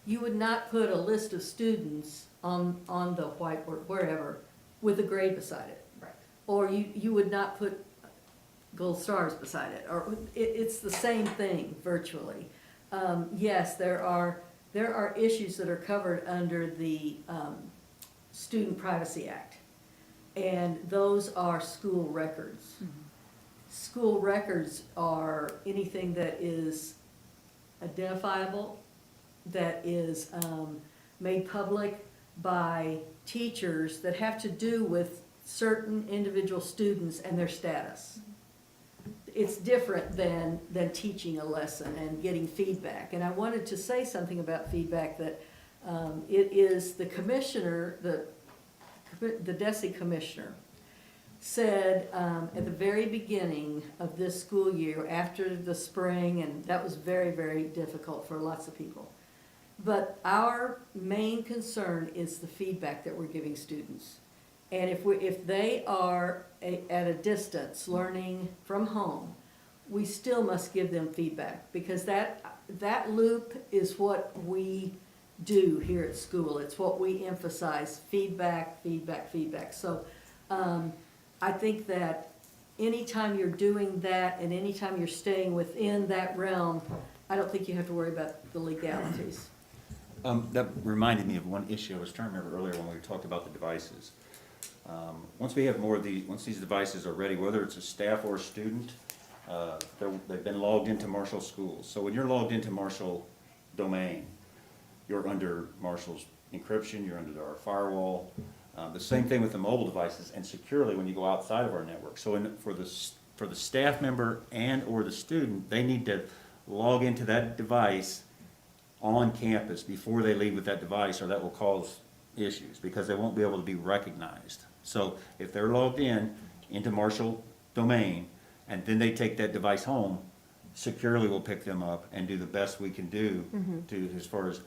you would not put a list of students on the whiteboard, wherever, with a grade beside it. Right. Or you would not put gold stars beside it, or it's the same thing virtually. Yes, there are issues that are covered under the Student Privacy Act, and those are school records. School records are anything that is identifiable, that is made public by teachers, that have to do with certain individual students and their status. It's different than teaching a lesson and getting feedback. And I wanted to say something about feedback, that it is the commissioner, the DESE commissioner, said at the very beginning of this school year, after the spring, and that was very, very difficult for lots of people. But our main concern is the feedback that we're giving students. And if they are at a distance, learning from home, we still must give them feedback, because that loop is what we do here at school. It's what we emphasize: feedback, feedback, feedback. So I think that anytime you're doing that and anytime you're staying within that realm, I don't think you have to worry about the legalities. That reminded me of one issue I was trying to remember earlier when we talked about the devices. Once we have more of once these devices are ready, whether it's a staff or a student, they've been logged into Marshall schools. So when you're logged into Marshall domain, you're under Marshall's encryption, you're under our firewall. The same thing with the mobile devices, and securely when you go outside of our network. So for the for the staff member and or the student, they need to log into that device on campus before they leave with that device, or that will cause issues, because they won't be able to be recognized. So if they're logged in into Marshall domain, and then they take that device home, securely we'll pick them up and do the best we can do to, as far as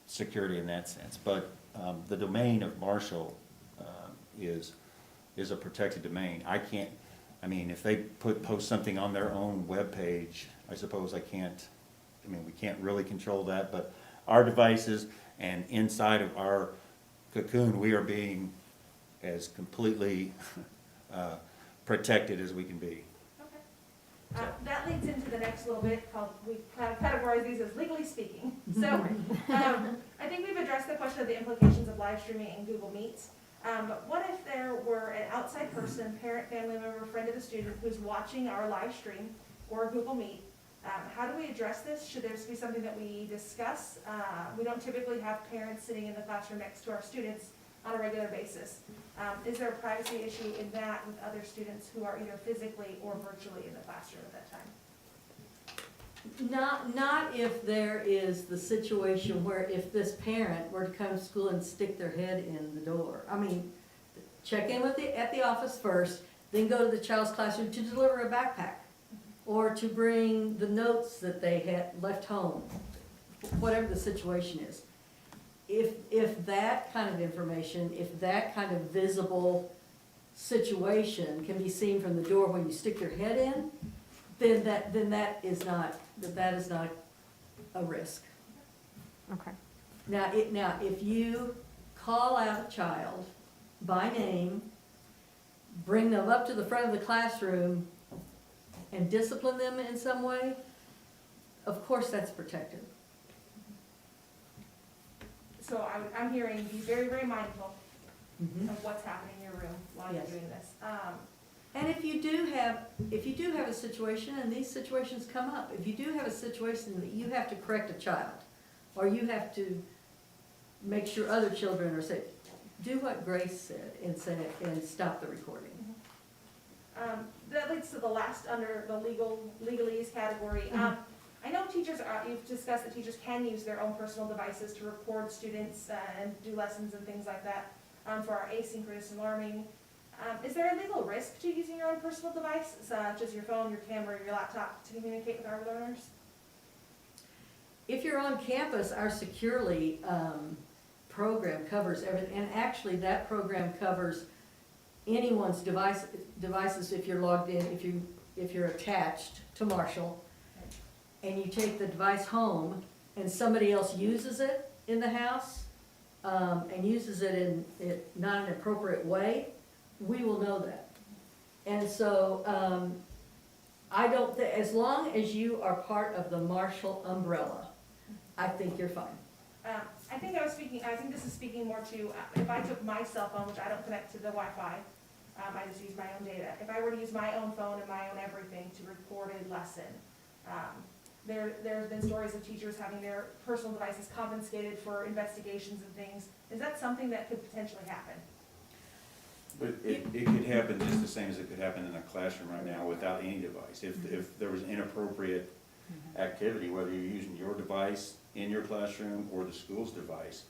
security in that sense. But the domain of Marshall is a protected domain. If they post something on their own webpage, I suppose we can't really control that, but our devices and inside of our cocoon, we are being as completely protected as we can be. Okay. That leads into the next little bit called, we categorize these as legally speaking. So, I think we've addressed the question of the implications of live streaming in Google Meets. But what if there were an outside person, parent, family member, friend of the student, who's watching our live stream or Google Meet? How do we address this? Should there be something that we discuss? We don't typically have parents sitting in the classroom next to our students on a regular basis. Is there a privacy issue in that with other students who are either physically or virtually in the classroom at that time? Not if there is the situation where if this parent were to come to school and stick their head in the door. Check in at the office first, then go to the child's classroom to deliver a backpack, or to bring the notes that they had left home, whatever the situation is. If that kind of information, if that kind of visible situation can be seen from the door when you stick your head in, then that is not a risk. Okay. Now, if you call out a child by name, bring them up to the front of the classroom, and discipline them in some way, of course that's protected. So I'm hearing be very, very mindful Mhm. of what's happening in your room while you're Yes. doing this. And if you do have a situation, and these situations come up, if you do have a situation that you have to correct a child, or you have to make sure other children are safe, do what Grace said and stop the recording. That leads to the last under the legalese category. I know teachers you've discussed that teachers can use their own personal devices to record students and do lessons and things like that for our asynchronous learning. Is there a legal risk to using your own personal device, such as your phone, your camera, your laptop, to communicate with our learners? If you're on campus, our Securely program covers everything, and actually that program covers anyone's devices if you're logged in, if you're attached to Marshall, and you take the device home, and somebody else uses it in the house, and uses it in not an appropriate way, we will know that. And so, as long as you are part of the Marshall umbrella, I think you're fine. I think this is speaking more to, if I took my cell phone, which I don't connect to the Wi-Fi, I just use my own data. If I were to use my own phone and my own everything to record a lesson, there's been stories of teachers having their personal devices confiscated for investigations and things. Is that something that could potentially happen? But it could happen just the same as it could happen in a classroom right now without any device. If there was inappropriate activity, whether you're using your device in your classroom or the school's device,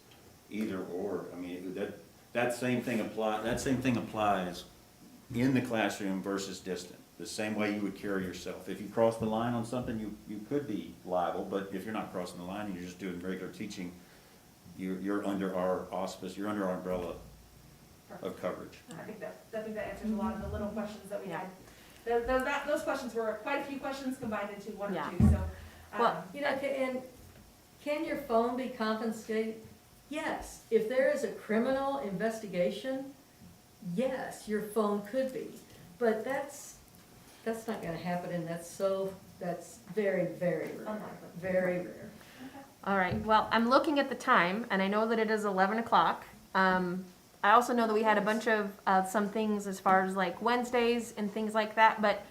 either or, that same thing applies in the classroom versus distant. The same way you would carry yourself. If you cross the line on something, you could be liable, but if you're not crossing the line and you're just doing regular teaching, you're under our auspice, you're under our umbrella of coverage. I think that answers a lot of the little questions that we had. Those questions were quite a few questions combined into one or two, so. Well, And can your phone be confiscated? Yes. If there is a criminal investigation, yes, your phone could be. But that's not gonna happen, and that's very, very rare. Unlikely. Very rare. All right, well, I'm looking at the time, and I know that it is 11 o'clock. I also know that we had a bunch of some things as far as like Wednesdays and things like that, but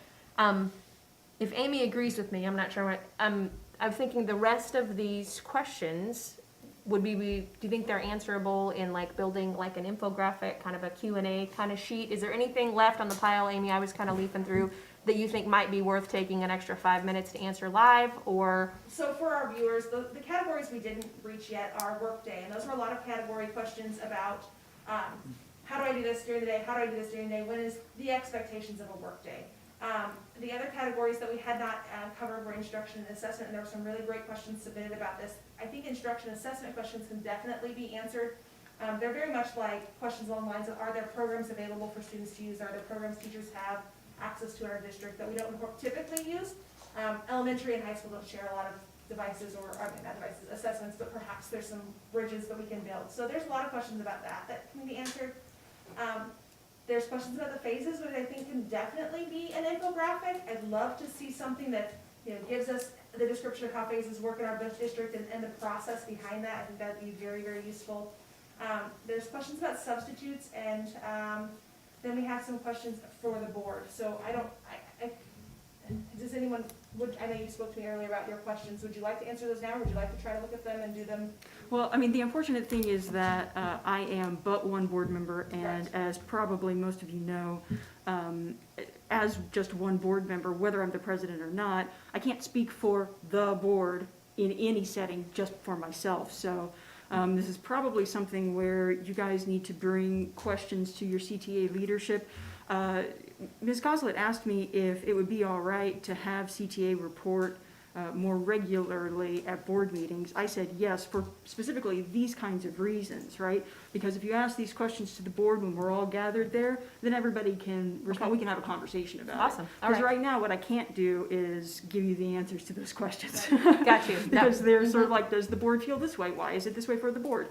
if Amy agrees with me, I'm not sure what, I'm thinking the rest of these questions do you think they're answerable in like building like an infographic, kind of a Q&A kind of sheet? Is there anything left on the pile, Amy, I was kind of leafing through, that you think might be worth taking an extra 5 minutes to answer live, or? So for our viewers, the categories we didn't reach yet are workday, and those were a lot of category questions about, how do I do this during the day, how do I do this during the day, when is the expectations of a workday? The other categories that we had not covered were instruction and assessment, and there were some really great questions submitted about this. I think instruction and assessment questions can definitely be answered. They're very much like questions along the lines of, are there programs available for students to use? Are there programs teachers have access to in our district that we don't typically use? Elementary and high school don't share a lot of devices, or, I mean, not devices, assessments, but perhaps there's some bridges that we can build. So there's a lot of questions about that can be answered. There's questions about the phases, which I think can definitely be an infographic. I'd love to see something that, gives us the description of how phases work in our district and the process behind that. I think that'd be very, very useful. There's questions about substitutes, and then we have some questions for the board. So does anyone, I know you spoke to me earlier about your questions. Would you like to answer those now, or would you like to try to look at them and do them? Well, I mean, the unfortunate thing is that I am but one board member, and Right. as probably most of you know, as just one board member, whether I'm the president or not, I can't speak for the board in any setting, just for myself. So this is probably something where you guys need to bring questions to your CTA leadership. Ms. Goslett asked me if it would be all right to have CTA report more regularly at board meetings. I said yes, for specifically these kinds of reasons, right? Because if you ask these questions to the board when we're all gathered there, then everybody can respond. We can have a conversation about it. Awesome, all Because right. right now, what I can't do is give you the answers to those questions. Got you. Because they're sort of like, does the board feel this way? Why is it this way for the board?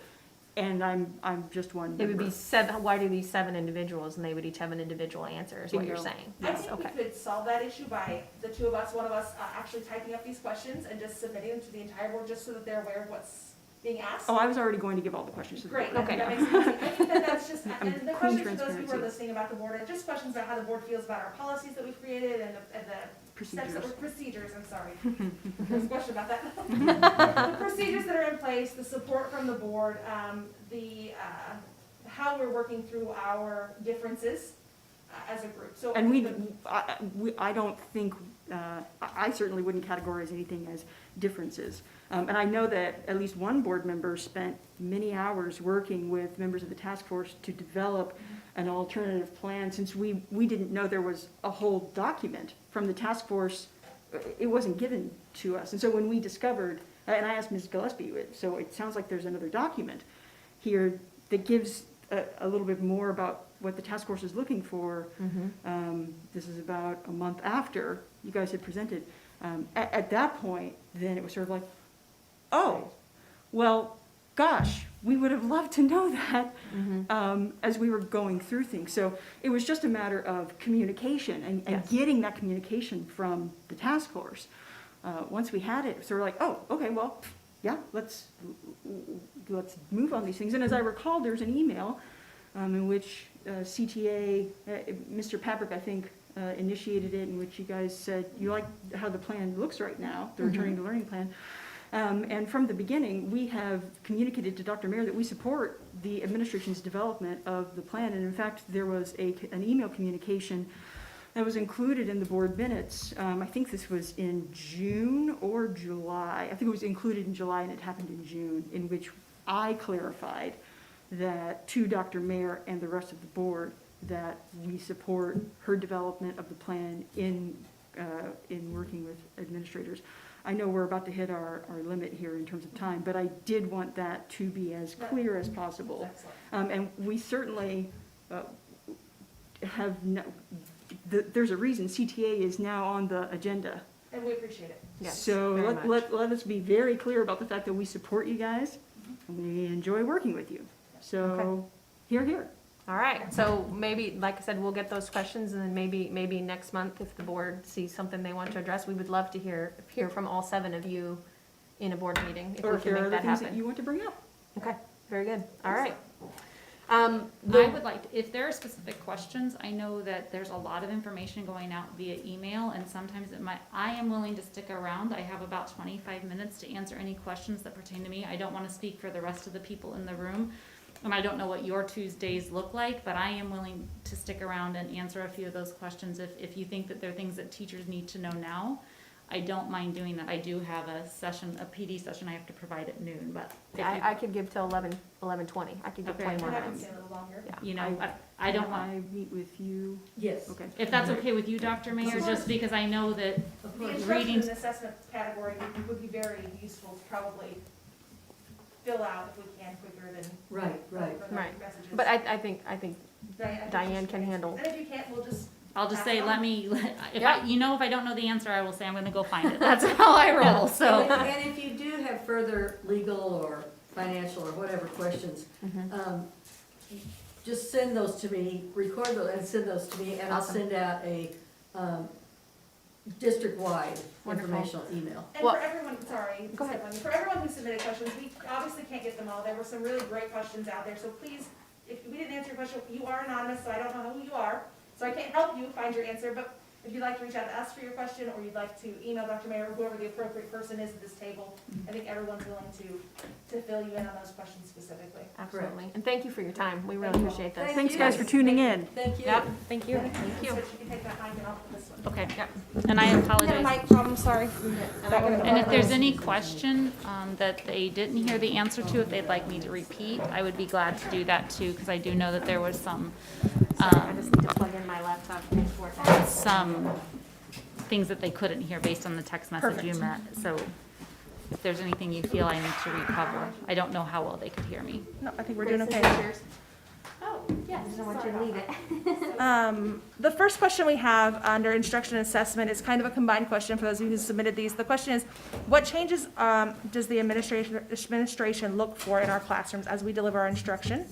And I'm just one It would member. be seven, why do these 7 individuals, and they would each have an individual answer, is what you're Bingo. saying? I Yes, think okay. we could solve that issue by the two of us, one of us actually typing up these questions and just submitting them to the entire board, just so that they're aware of what's being asked. Oh, I was already going to give all the questions to the board. Great, Okay. that makes it easy. I think that's just, I'm and the clean questions for those people who are transparency. listening about the board, are just questions about how the board feels about our policies that we've created and the steps that Procedures. I'm sorry. There's a question about that. The procedures that are in place, the support from the board, how we're working through our differences as a group. So And I don't think, I certainly wouldn't categorize anything as differences. And I know that at least one board member spent many hours working with members of the task force to develop an alternative plan, since we didn't know there was a whole document from the task force. It wasn't given to us. And so when we discovered, and I asked Ms. Gillespie, so it sounds like there's another document here that gives a little bit more about what the task force is looking for. This is about a month after you guys had presented. At that point, then it was sort of like, oh, well, gosh, we would have loved to know that as we were going through things. So it was just a matter of communication and Yes. getting that communication from the task force. Once we had it, sort of like, oh, okay, well, yeah, let's move on these things. And as I recall, there's an email in which CTA, Mr. Paprick, I think, initiated it, in which you guys said you like how the plan looks right now, the returning to learning plan. And from the beginning, we have communicated to Dr. Mayer that we support the administration's development of the plan. And in fact, there was an email communication that was included in the board minutes. I think this was in June or July. I think it was included in July, and it happened in June, in which I clarified that to Dr. Mayer and the rest of the board that we support her development of the plan in working with administrators. I know we're about to hit our limit here in terms of time, but I did want that to be as clear as possible. Excellent. And we certainly have, there's a reason CTA is now on the agenda. And we appreciate it. Yes, So very let us be very clear about the fact that we support you guys, and we enjoy working with you. So, here. All right, so maybe, like I said, we'll get those questions, and then maybe next month, if the board sees something they want to address, we would love to hear from all 7 of you in a board meeting, if Or we if can there are make other that things that happen. you want to bring up. Okay, very good, all right. I would like, if there are specific questions, I know that there's a lot of information going out via email, and sometimes I am willing to stick around. I have about 25 minutes to answer any questions that pertain to me. I don't want to speak for the rest of the people in the room, and I don't know what your Tuesdays look like, but I am willing to stick around and answer a few of those questions if you think that there are things that teachers need to know now. I don't mind doing that. I do have a session, a PD session I have to provide at noon, but if you- I could give till 11:20. I could give Okay. 20 more I can minutes. stay a little longer. Yeah. you know, I don't want, I meet with you, Yes. okay. if that's okay with you, Dr. Mayor, just because I know that Of The course. instruction reading- and assessment category would be very useful to probably fill out if we can quicker than. Right, right. for the Right. messages. But I think Diane Diane can handle. And if you can't, we'll just. I'll just say, let me, if Yeah. I don't know the answer, I will say I'm gonna go find it. That's how I roll, so. And if you do have further legal or financial or whatever questions, just send those to me, record those and send those to me, and I'll Awesome. send out a district-wide Wonderful. informational email. And Well- for everyone, sorry, Go ahead. for everyone who submitted questions, we obviously can't get them all. There were some really great questions out there, so please, if we didn't answer your question, you are anonymous, so I don't know who you are. So I can't help you find your answer, but if you'd like to reach out to us for your question, or you'd like to email Dr. Mayer, or whoever the appropriate person is at this table, I think everyone's willing to fill you in on those questions specifically. Absolutely. And thank you for your time. We really Thank you. appreciate this. Thanks, you. guys, for tuning in. Thank you. Yep, thank you. Thank you. So you can take that mic and I'll put this one. Okay, Yep. and I apologize. Mic problem, sorry. And if there's any question, that they didn't hear the answer to, if they'd like me to repeat, I would be glad to do that too, because I do know that there was some, I just need to plug in my laptop. some things that they couldn't hear based on the text message you met. So if there's anything you feel I need to recover, I don't know how well they could hear me. No, I think we're doing okay. Oh, yes. I don't want you to leave it. The first question we have under instruction and assessment is kind of a combined question for those of you who submitted these. The question is, what changes does the administration look for in our classrooms as we deliver our instruction?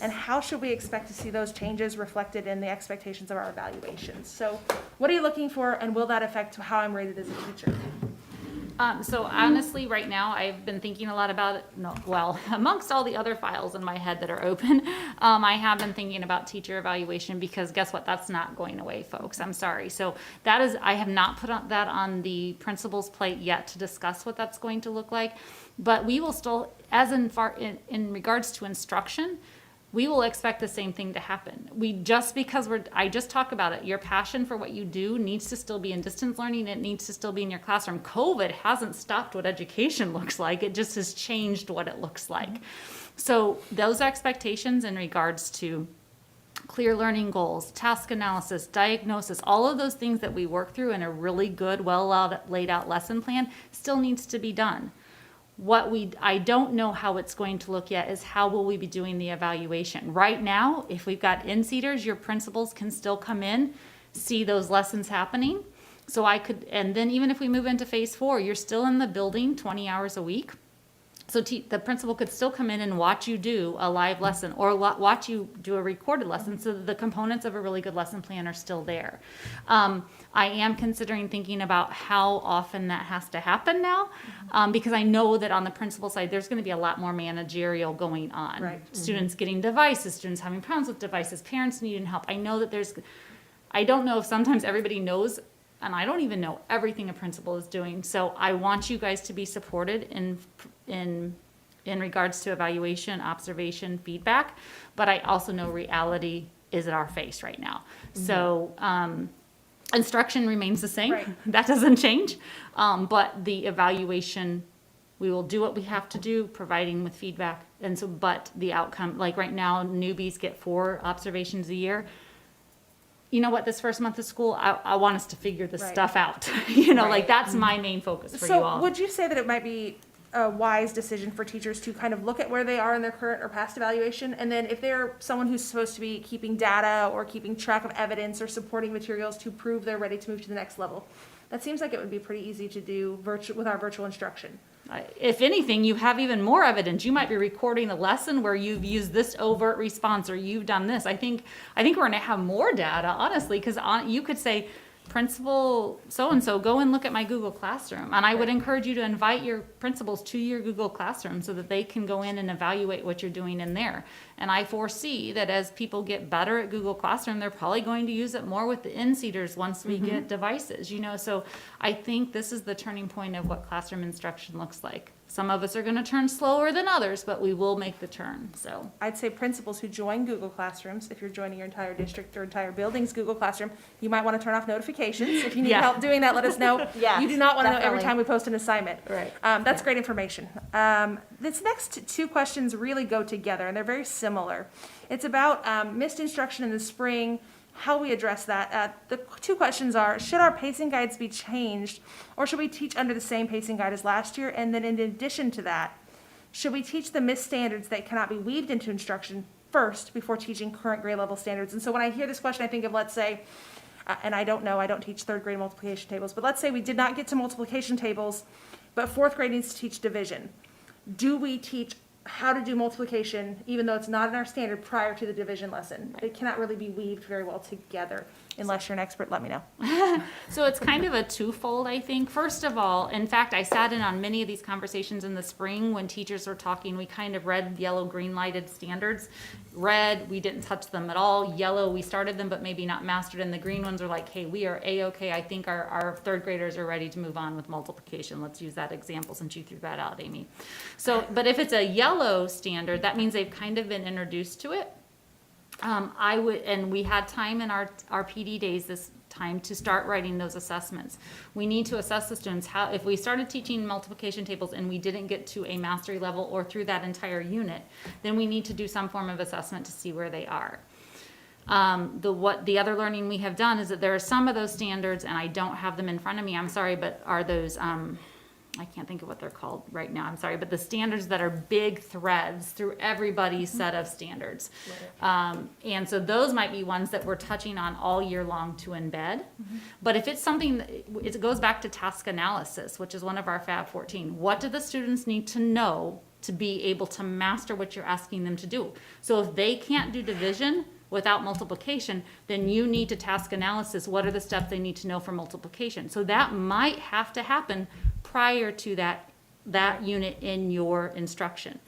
And how should we expect to see those changes reflected in the expectations of our evaluations? So what are you looking for, and will that affect how I'm rated as a teacher? So honestly, right now, I've been thinking a lot about it. No, well, amongst all the other files in my head that are open, I have been thinking about teacher evaluation, because guess what? That's not going away, folks. I'm sorry. So that is, I have not put that on the principal's plate yet to discuss what that's going to look like. But we will still, as in regards to instruction, we will expect the same thing to happen. I just talked about it, your passion for what you do needs to still be in distance learning, it needs to still be in your classroom. COVID hasn't stopped what education looks like, it just has changed what it looks like. So those expectations in regards to clear learning goals, task analysis, diagnosis, all of those things that we work through in a really good, well laid out lesson plan still needs to be done. I don't know how it's going to look yet is how will we be doing the evaluation. Right now, if we've got in-seaters, your principals can still come in, see those lessons happening. So and then even if we move into phase 4, you're still in the building 20 hours a week. So the principal could still come in and watch you do a live lesson, or watch you do a recorded lesson, so that the components of a really good lesson plan are still there. I am considering thinking about how often that has to happen now, because I know that on the principal side, there's going to be a lot more managerial going on. Right. Students getting devices, students having problems with devices, parents needing help. I know that I don't know if sometimes everybody knows, and I don't even know everything a principal is doing. So I want you guys to be supported in regards to evaluation, observation, feedback, but I also know reality is at our face right now. So instruction remains the same. Right. That doesn't change. But the evaluation, we will do what we have to do, providing with feedback. And so, but the outcome, like right now, newbies get 4 observations a year. You know what, this first month of school, I want us to figure this Right. stuff out. You know, like Right. that's my main focus for you So all. would you say that it might be a wise decision for teachers to kind of look at where they are in their current or past evaluation, and then if they're someone who's supposed to be keeping data or keeping track of evidence or supporting materials to prove they're ready to move to the next level, that seems like it would be pretty easy to do with our virtual instruction. If anything, you have even more evidence. You might be recording a lesson where you've used this overt response or you've done this. I think we're going to have more data, honestly, because you could say, principal so-and-so, go and look at my Google Classroom. And I would encourage you to invite your principals to your Google Classroom so that they can go in and evaluate what you're doing in there. And I foresee that as people get better at Google Classroom, they're probably going to use it more with the in-seaters once we get devices, you know. So I think this is the turning point of what classroom instruction looks like. Some of us are gonna turn slower than others, but we will make the turn, so. I'd say principals who join Google Classrooms, if you're joining your entire district or entire building's Google Classroom, you might want to turn off notifications. If you need Yeah. help doing that, let us know. Yes, You do not want to know every definitely. time we post an assignment. Right. That's great information. This next two questions really go together, and they're very similar. It's about missed instruction in the spring, how we address that. The two questions are, should our pacing guides be changed, or should we teach under the same pacing guide as last year? And then in addition to that, should we teach the missed standards that cannot be weaved into instruction first before teaching current grade level standards? And so when I hear this question, I think of, let's say, and I don't know, I don't teach third grade multiplication tables, but let's say we did not get to multiplication tables, but fourth grade needs to teach division. Do we teach how to do multiplication, even though it's not in our standard, prior to the division lesson? It cannot really be weaved very well together. Unless you're an expert, let me know. So it's kind of a twofold, I think. First of all, in fact, I sat in on many of these conversations in the spring when teachers were talking. We kind of read yellow, green lighted standards. Red, we didn't touch them at all. Yellow, we started them, but maybe not mastered. And the green ones are like, hey, we are A-okay. I think our third graders are ready to move on with multiplication. Let's use that example since you threw that out, Amy. So, but if it's a yellow standard, that means they've kind of been introduced to it. And we had time in our PD days this time to start writing those assessments. We need to assess the students. How, if we started teaching multiplication tables and we didn't get to a mastery level or through that entire unit, then we need to do some form of assessment to see where they are. The other learning we have done is that there are some of those standards, and I don't have them in front of me, I'm sorry, but are those, I can't think of what they're called right now, I'm sorry, but the standards that are big threads through everybody's set of standards. And so those might be ones that we're touching on all year long to embed. But if it's something, it goes back to task analysis, which is one of our Fab 14. What do the students need to know to be able to master what you're asking them to do? So if they can't do division without multiplication, then you need to task analysis. What are the steps they need to know for multiplication? So that might have to happen prior to that unit in your instruction.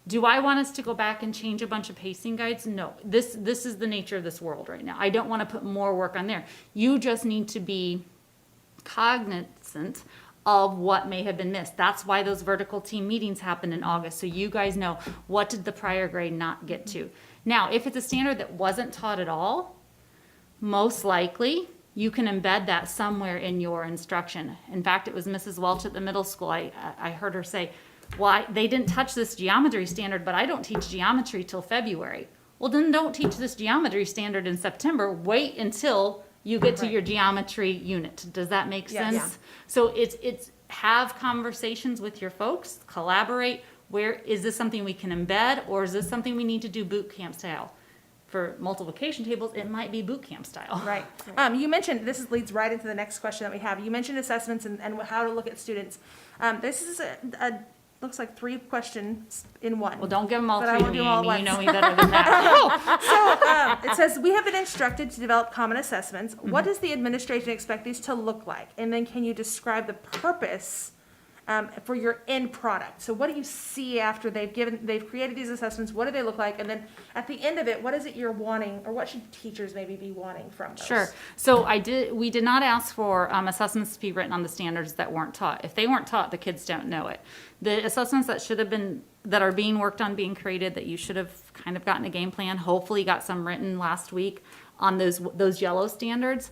Do I want us to go back and change a bunch of pacing guides? No. This is the nature of this world right now. I don't want to put more work on there. You just need to be cognizant of what may have been missed. That's why those vertical team meetings happen in August, so you guys know what did the prior grade not get to. Now, if it's a standard that wasn't taught at all, most likely you can embed that somewhere in your instruction. In fact, it was Mrs. Welch at the middle school. I heard her say, well, they didn't touch this geometry standard, but I don't teach geometry till February. Well, then don't teach this geometry standard in September. Wait until you get to your geometry unit. Does that make sense? Yeah. So it's have conversations with your folks, collaborate. Where is this something we can embed, or is this something we need to do boot camp style? For multiplication tables, it might be boot camp style. Right. You mentioned, leads right into the next question that we have. You mentioned assessments and how to look at students. This is looks like 3 questions in one. Well, don't give them all But I 3 to won't me, do all at Amy. You once. know me better than that. So it says, we have been instructed to develop common assessments. What does the administration expect these to look like? And then can you describe the purpose for your end product? So what do you see after they've created these assessments? What do they look like? And then at the end of it, what is it you're wanting, or what should teachers maybe be wanting from those? Sure. So we did not ask for assessments to be written on the standards that weren't taught. If they weren't taught, the kids don't know it. The assessments that are being worked on, being created, that you should have kind of gotten a game plan, hopefully got some written last week on those yellow standards.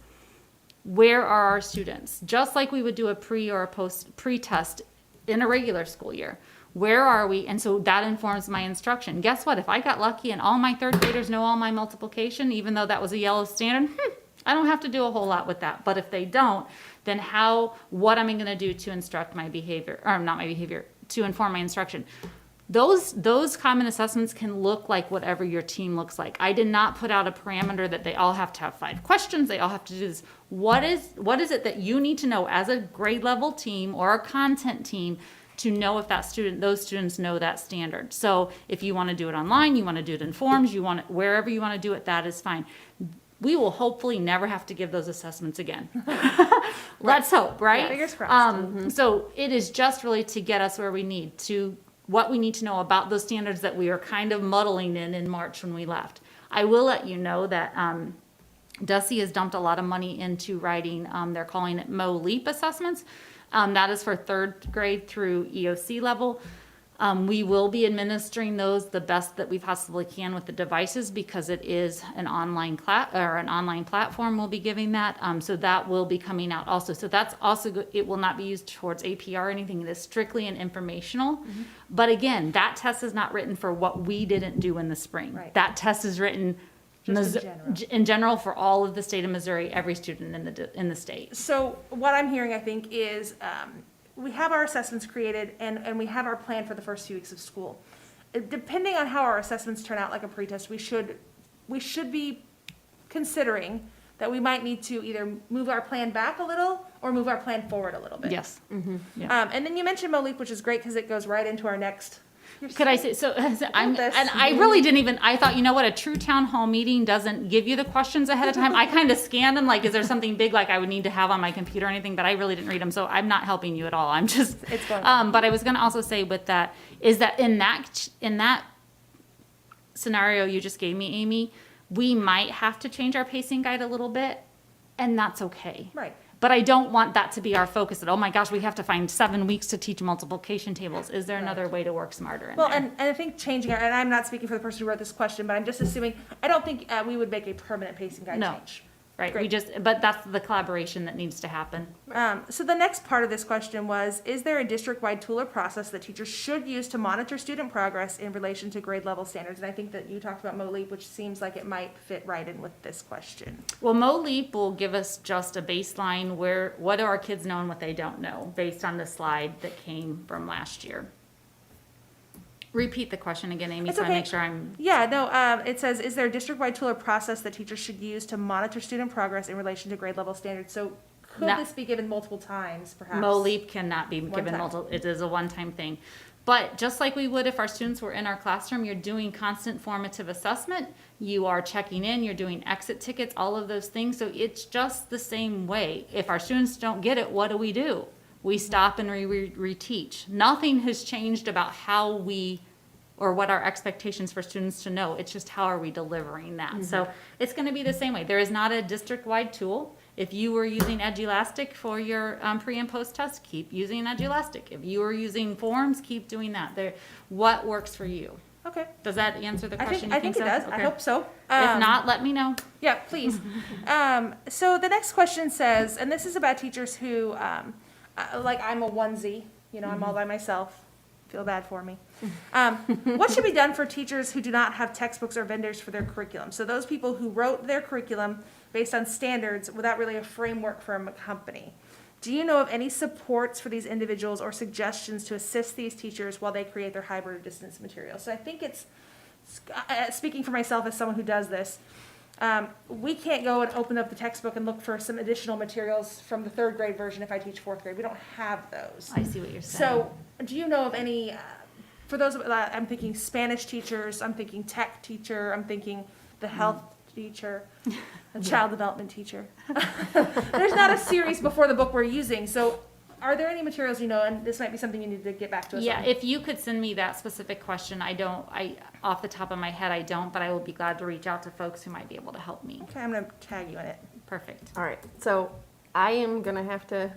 Where are our students? Just like we would do a pre or a post pre-test in a regular school year. Where are we? And so that informs my instruction. Guess what? If I got lucky and all my third graders know all my multiplication, even though that was a yellow standard, I don't have to do a whole lot with that. But if they don't, then what am I going to do to instruct my behavior, or not my behavior, to inform my instruction? Those common assessments can look like whatever your team looks like. I did not put out a parameter that they all have to have 5 questions. They all have to do this. What is it that you need to know as a grade level team or a content team to know if those students know that standard? So if you want to do it online, you want to do it in forms, wherever you want to do it, that is fine. we will hopefully never have to give those assessments again. Let's hope, right? Fingers crossed. So it is just really to get us where we need to, what we need to know about those standards that we are kind of muddling in March when we left. I will let you know that DESE has dumped a lot of money into writing, they're calling it MoLEAP assessments. That is for 3rd grade through EOC level. We will be administering those the best that we possibly can with the devices because it is an online class or an online platform. We'll be giving that, so that will be coming out also. So that's also good. It will not be used towards AP or anything. It is strictly an informational. But again, that test is not written for what we didn't do in the spring. Right. That test is written Just in general. in general for all of the state of Missouri, every student in the state. So what I'm hearing, I think, is we have our assessments created and we have our plan for the first few weeks of school. Depending on how our assessments turn out like a pretest, we should be considering that we might need to either move our plan back a little or move our plan forward a little bit. Yes. And then you mentioned MoLEAP, which is great because it goes right into our next. Could I say, so, I'm, this. and I really didn't even, I thought, you know what, a true town hall meeting doesn't give you the questions ahead of time. I kind of scanned them, like, is there something big like I would need to have on my computer or anything, but I really didn't read them, so I'm not helping you at all. I'm just, It's going but I was gonna also say with that, is that in that scenario you just gave me, Amy, we might have to change our pacing guide a little bit, and that's okay. Right. But I don't want that to be our focus, that, oh my gosh, we have to find 7 weeks to teach multiplication tables. Is there another way to work smarter in Well, there? and I think changing our, and I'm not speaking for the person who wrote this question, but I'm just assuming, I don't think we would make a permanent pacing guide No. change. Right, Great. but that's the collaboration that needs to happen. So the next part of this question was, is there a district-wide tool or process that teachers should use to monitor student progress in relation to grade level standards? And I think that you talked about MoLEAP, which seems like it might fit right in with this question. Well, MoLEAP will give us just a baseline where, what do our kids know and what they don't know, based on the slide that came from last year. Repeat the question again, Amy, It's so I okay. make sure I'm, Yeah, no, it says, is there a district-wide tool or process that teachers should use to monitor student progress in relation to grade level standards? So could No. this be given multiple times, perhaps? MoLEAP cannot be One given time. multiple, it is a one-time thing. But just like we would if our students were in our classroom, you're doing constant formative assessment, you are checking in, you're doing exit tickets, all of those things. So it's just the same way. If our students don't get it, what do? We stop and reteach. Nothing has changed about how we, or what our expectations for students to know. It's just how are we delivering that? So it's going to be the same way. There is not a district-wide tool. If you were using Edulastic for your pre and post test, keep using Edulastic. If you are using forms, keep doing that. What works for you? Okay. Does that answer the I question? think it so? does. I Okay. hope so. If not, let me know. Yeah, please. So the next question says, and this is about teachers who, like I'm a onesie, I'm all by myself. Feel bad for me. What should be done for teachers who do not have textbooks or vendors for their curriculum? So those people who wrote their curriculum based on standards without really a framework from a company. Do you know of any supports for these individuals or suggestions to assist these teachers while they create their hybrid or distance material? So I think it's, speaking for myself as someone who does this, we can't go and open up the textbook and look for some additional materials from the 3rd grade version if I teach 4th grade. We don't have those. I see what you're saying. So do you know of any, for those, I'm thinking Spanish teachers, I'm thinking tech teacher, I'm thinking the health teacher, a child development teacher. There's not a series before the book we're using, so are there any materials and this might be something you need to get back to us Yeah, on? if you could send me that specific question, off the top of my head, I don't, but I will be glad to reach out to folks who might be able to help me. Okay, I'm gonna tag you in it. Perfect. All right, so I am gonna have to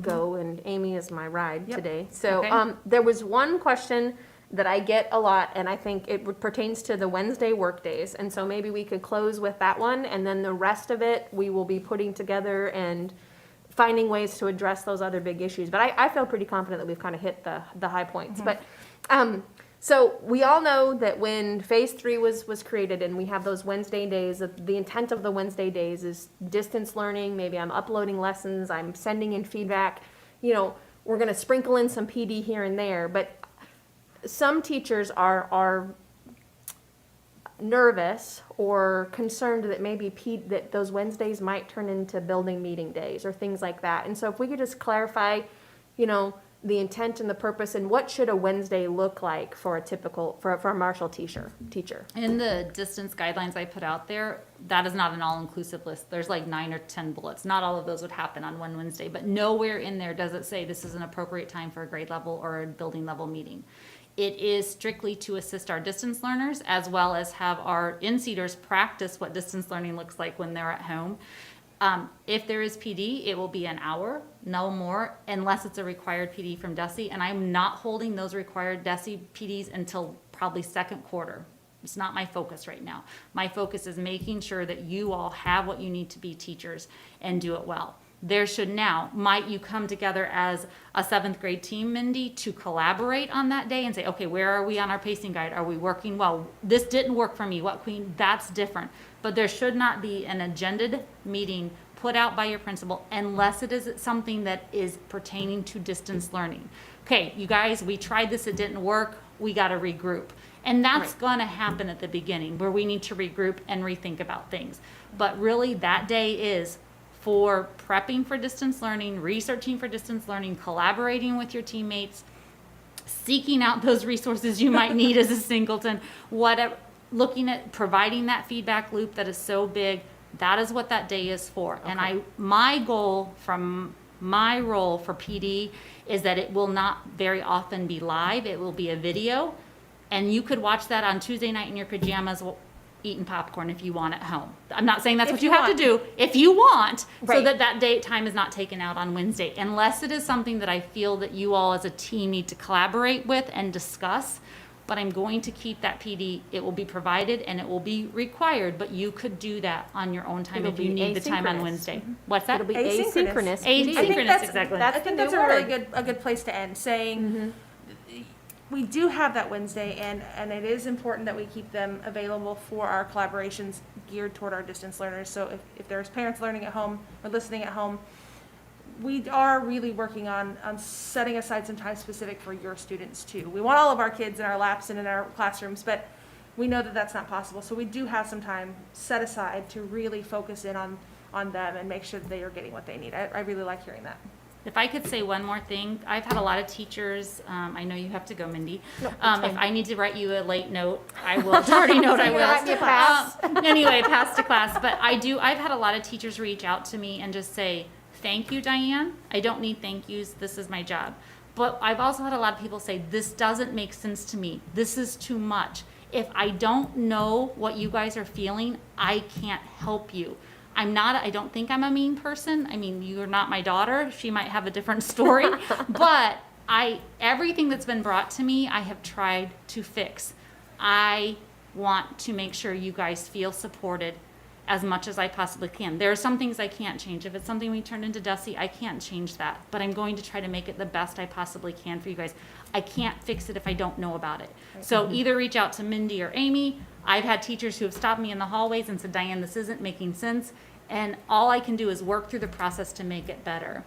go, and Amy is my ride Yep. today. So, Okay. there was one question that I get a lot, and I think it pertains to the Wednesday workdays, and so maybe we could close with that one, and then the rest of it, we will be putting together and finding ways to address those other big issues. But I feel pretty confident that we've kind of hit the high points. But, so we all know that when Phase 3 was created and we have those Wednesday days, the intent of the Wednesday days is distance learning. Maybe I'm uploading lessons, I'm sending in feedback. We're going to sprinkle in some PD here and there. But some teachers are nervous or concerned that maybe that those Wednesdays might turn into building meeting days or things like that. And so if we could just clarify, the intent and the purpose, and what should a Wednesday look like for a typical, for a Marshall teacher? In the distance guidelines I put out there, that is not an all-inclusive list. There's like 9 or 10 bullets. Not all of those would happen on one Wednesday, but nowhere in there does it say this is an appropriate time for a grade level or a building level meeting. It is strictly to assist our distance learners as well as have our in-seaters practice what distance learning looks like when they're at home. If there is PD, it will be an hour, no more, unless it's a required PD from DESE. And I'm not holding those required DESE PDs until probably second quarter. It's not my focus right now. My focus is making sure that you all have what you need to be teachers and do it well. There should now, might you come together as a 7th grade team, Mindy, to collaborate on that day and say, okay, where are we on our pacing guide? Are we working well? This didn't work for me. What queen? That's different. But there should not be an agended meeting put out by your principal unless it is something that is pertaining to distance learning. Okay, you guys, we tried this, it didn't work. We got to regroup. And that's going to happen at the beginning where we need to regroup and rethink about things. But really that day is for prepping for distance learning, researching for distance learning, collaborating with your teammates, seeking out those resources you might need as a singleton, whatever, looking at providing that feedback loop that is so big. That is what that day is for. Okay. And my goal from my role for PD is that it will not very often be live. It will be a video, and you could watch that on Tuesday night in your pajamas eating popcorn if you want at home. I'm not saying that's what you have to do, if you want, so that that date time is not taken out on Wednesday, unless it is something that I feel that you all as a team need to collaborate with and discuss. But I'm going to keep that PD. It will be provided and it will be required, but you could do that on your own time if you need the time on Wednesday. What's that? It'll be asynchronous. Asynchronous, exactly. I think that's a really good place to end, saying we do have that Wednesday, and it is important that we keep them available for our collaborations geared toward our distance learners. So if there's parents learning at home or listening at home, we are really working on setting aside some time specific for your students too. We want all of our kids in our laps and in our classrooms, but we know that that's not possible. So we do have some time set aside to really focus in on them and make sure that they are getting what they need. I really like hearing that. If I could say one more thing, I've had a lot of teachers, I know you have to go, Mindy. No, If I need to write you a late note, I will, tardy note, I will. Write me a pass. Anyway, pass to class, but I've had a lot of teachers reach out to me and just say, thank you, Diane. I don't need thank yous, this is my job. But I've also had a lot of people say, this doesn't make sense to me. This is too much. If I don't know what you guys are feeling, I can't help you. I don't think I'm a mean person. I mean, you're not my daughter. She might have a different story. But everything that's been brought to me, I have tried to fix. I want to make sure you guys feel supported as much as I possibly can. There are some things I can't change. If it's something we turned into DESE, I can't change that. But I'm going to try to make it the best I possibly can for you guys. I can't fix it if I don't know about it. So either reach out to Mindy or Amy. I've had teachers who have stopped me in the hallways and said, Diane, this isn't making sense. And all I can do is work through the process to make it better.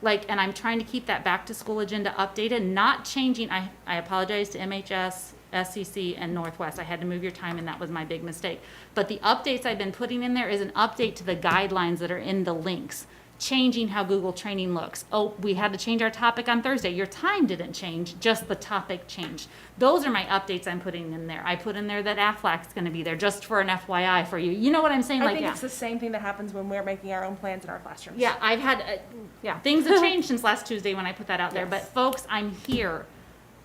And I'm trying to keep that back to school agenda updated, not changing. I apologize to MHS, SCC, and Northwest. I had to move your time, and that was my big mistake. But the updates I've been putting in there is an update to the guidelines that are in the links, changing how Google Training looks. Oh, we had to change our topic on Thursday. Your time didn't change, just the topic changed. Those are my updates I'm putting in there. I put in there that AFLAC's going to be there, just for an FYI for you. You know what I'm saying? I think it's the same thing that happens when we're making our own plans in our classrooms. Yeah, I've had, things have changed since last Tuesday when I put that out there. But folks, I'm here.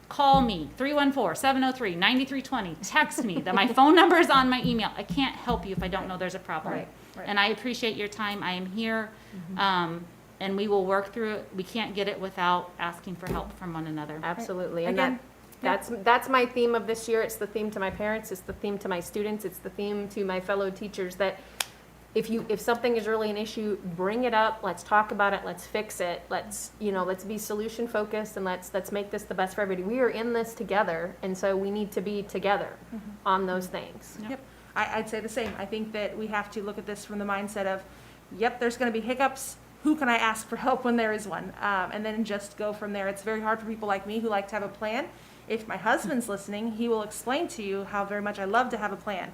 Call me, 314-703-9320. Text me. My phone number is on my email. I can't help you if I don't know there's a problem. Right. And I appreciate your time. I am here, and we will work through it. We can't get it without asking for help from one another. Absolutely. And Again, that's my theme of this year. It's the theme to my parents. It's the theme to my students. It's the theme to my fellow teachers that if something is really an issue, bring it up. Let's talk about it. Let's fix it. Let's be solution focused, and let's make this the best for everybody. We are in this together, and so we need to be together on those things. Yep. I'd say the same. I think that we have to look at this from the mindset of, yep, there's going to be hiccups. Who can I ask for help when there is one? And then just go from there. It's very hard for people like me who like to have a plan If my husband's listening, he will explain to you how very much I love to have a plan.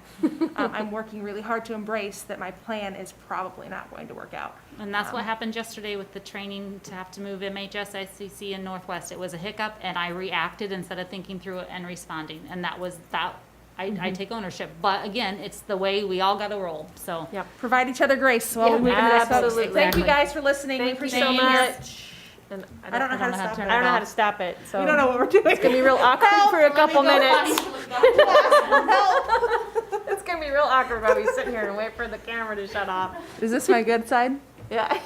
I'm working really hard to embrace that my plan is probably not going to work out. And that's what happened yesterday with the training to have to move MHS ICC in Northwest. It was a hiccup, and I reacted instead of thinking through it and responding. And that was that. I take ownership. But again, it's the way we all got to roll. So Yep. Provide each other grace while we move into this. absolutely. Thank you Exactly. guys for listening. We Thank you appreciate so you being here. much. And I don't know how to stop turn it. I don't know how to stop it, so. We don't know what we're doing. It's gonna be real awkward for a couple minutes. It's gonna be real awkward while we sit here and wait for the camera to shut off. Is this my good side? Yeah.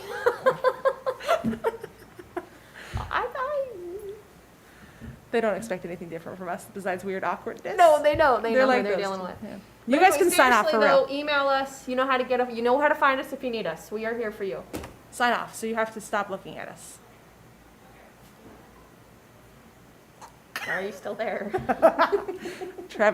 They don't expect anything different from us besides weird awkwardness. No, they don't. They They're know like what they're those. dealing with. Yeah. But You guys anyway, can sign off for seriously, real. though, email us. You know how to get up. You know how to find us if you need us. We are here for you. Sign off, so you have to stop looking at us. Are you still there? Travis.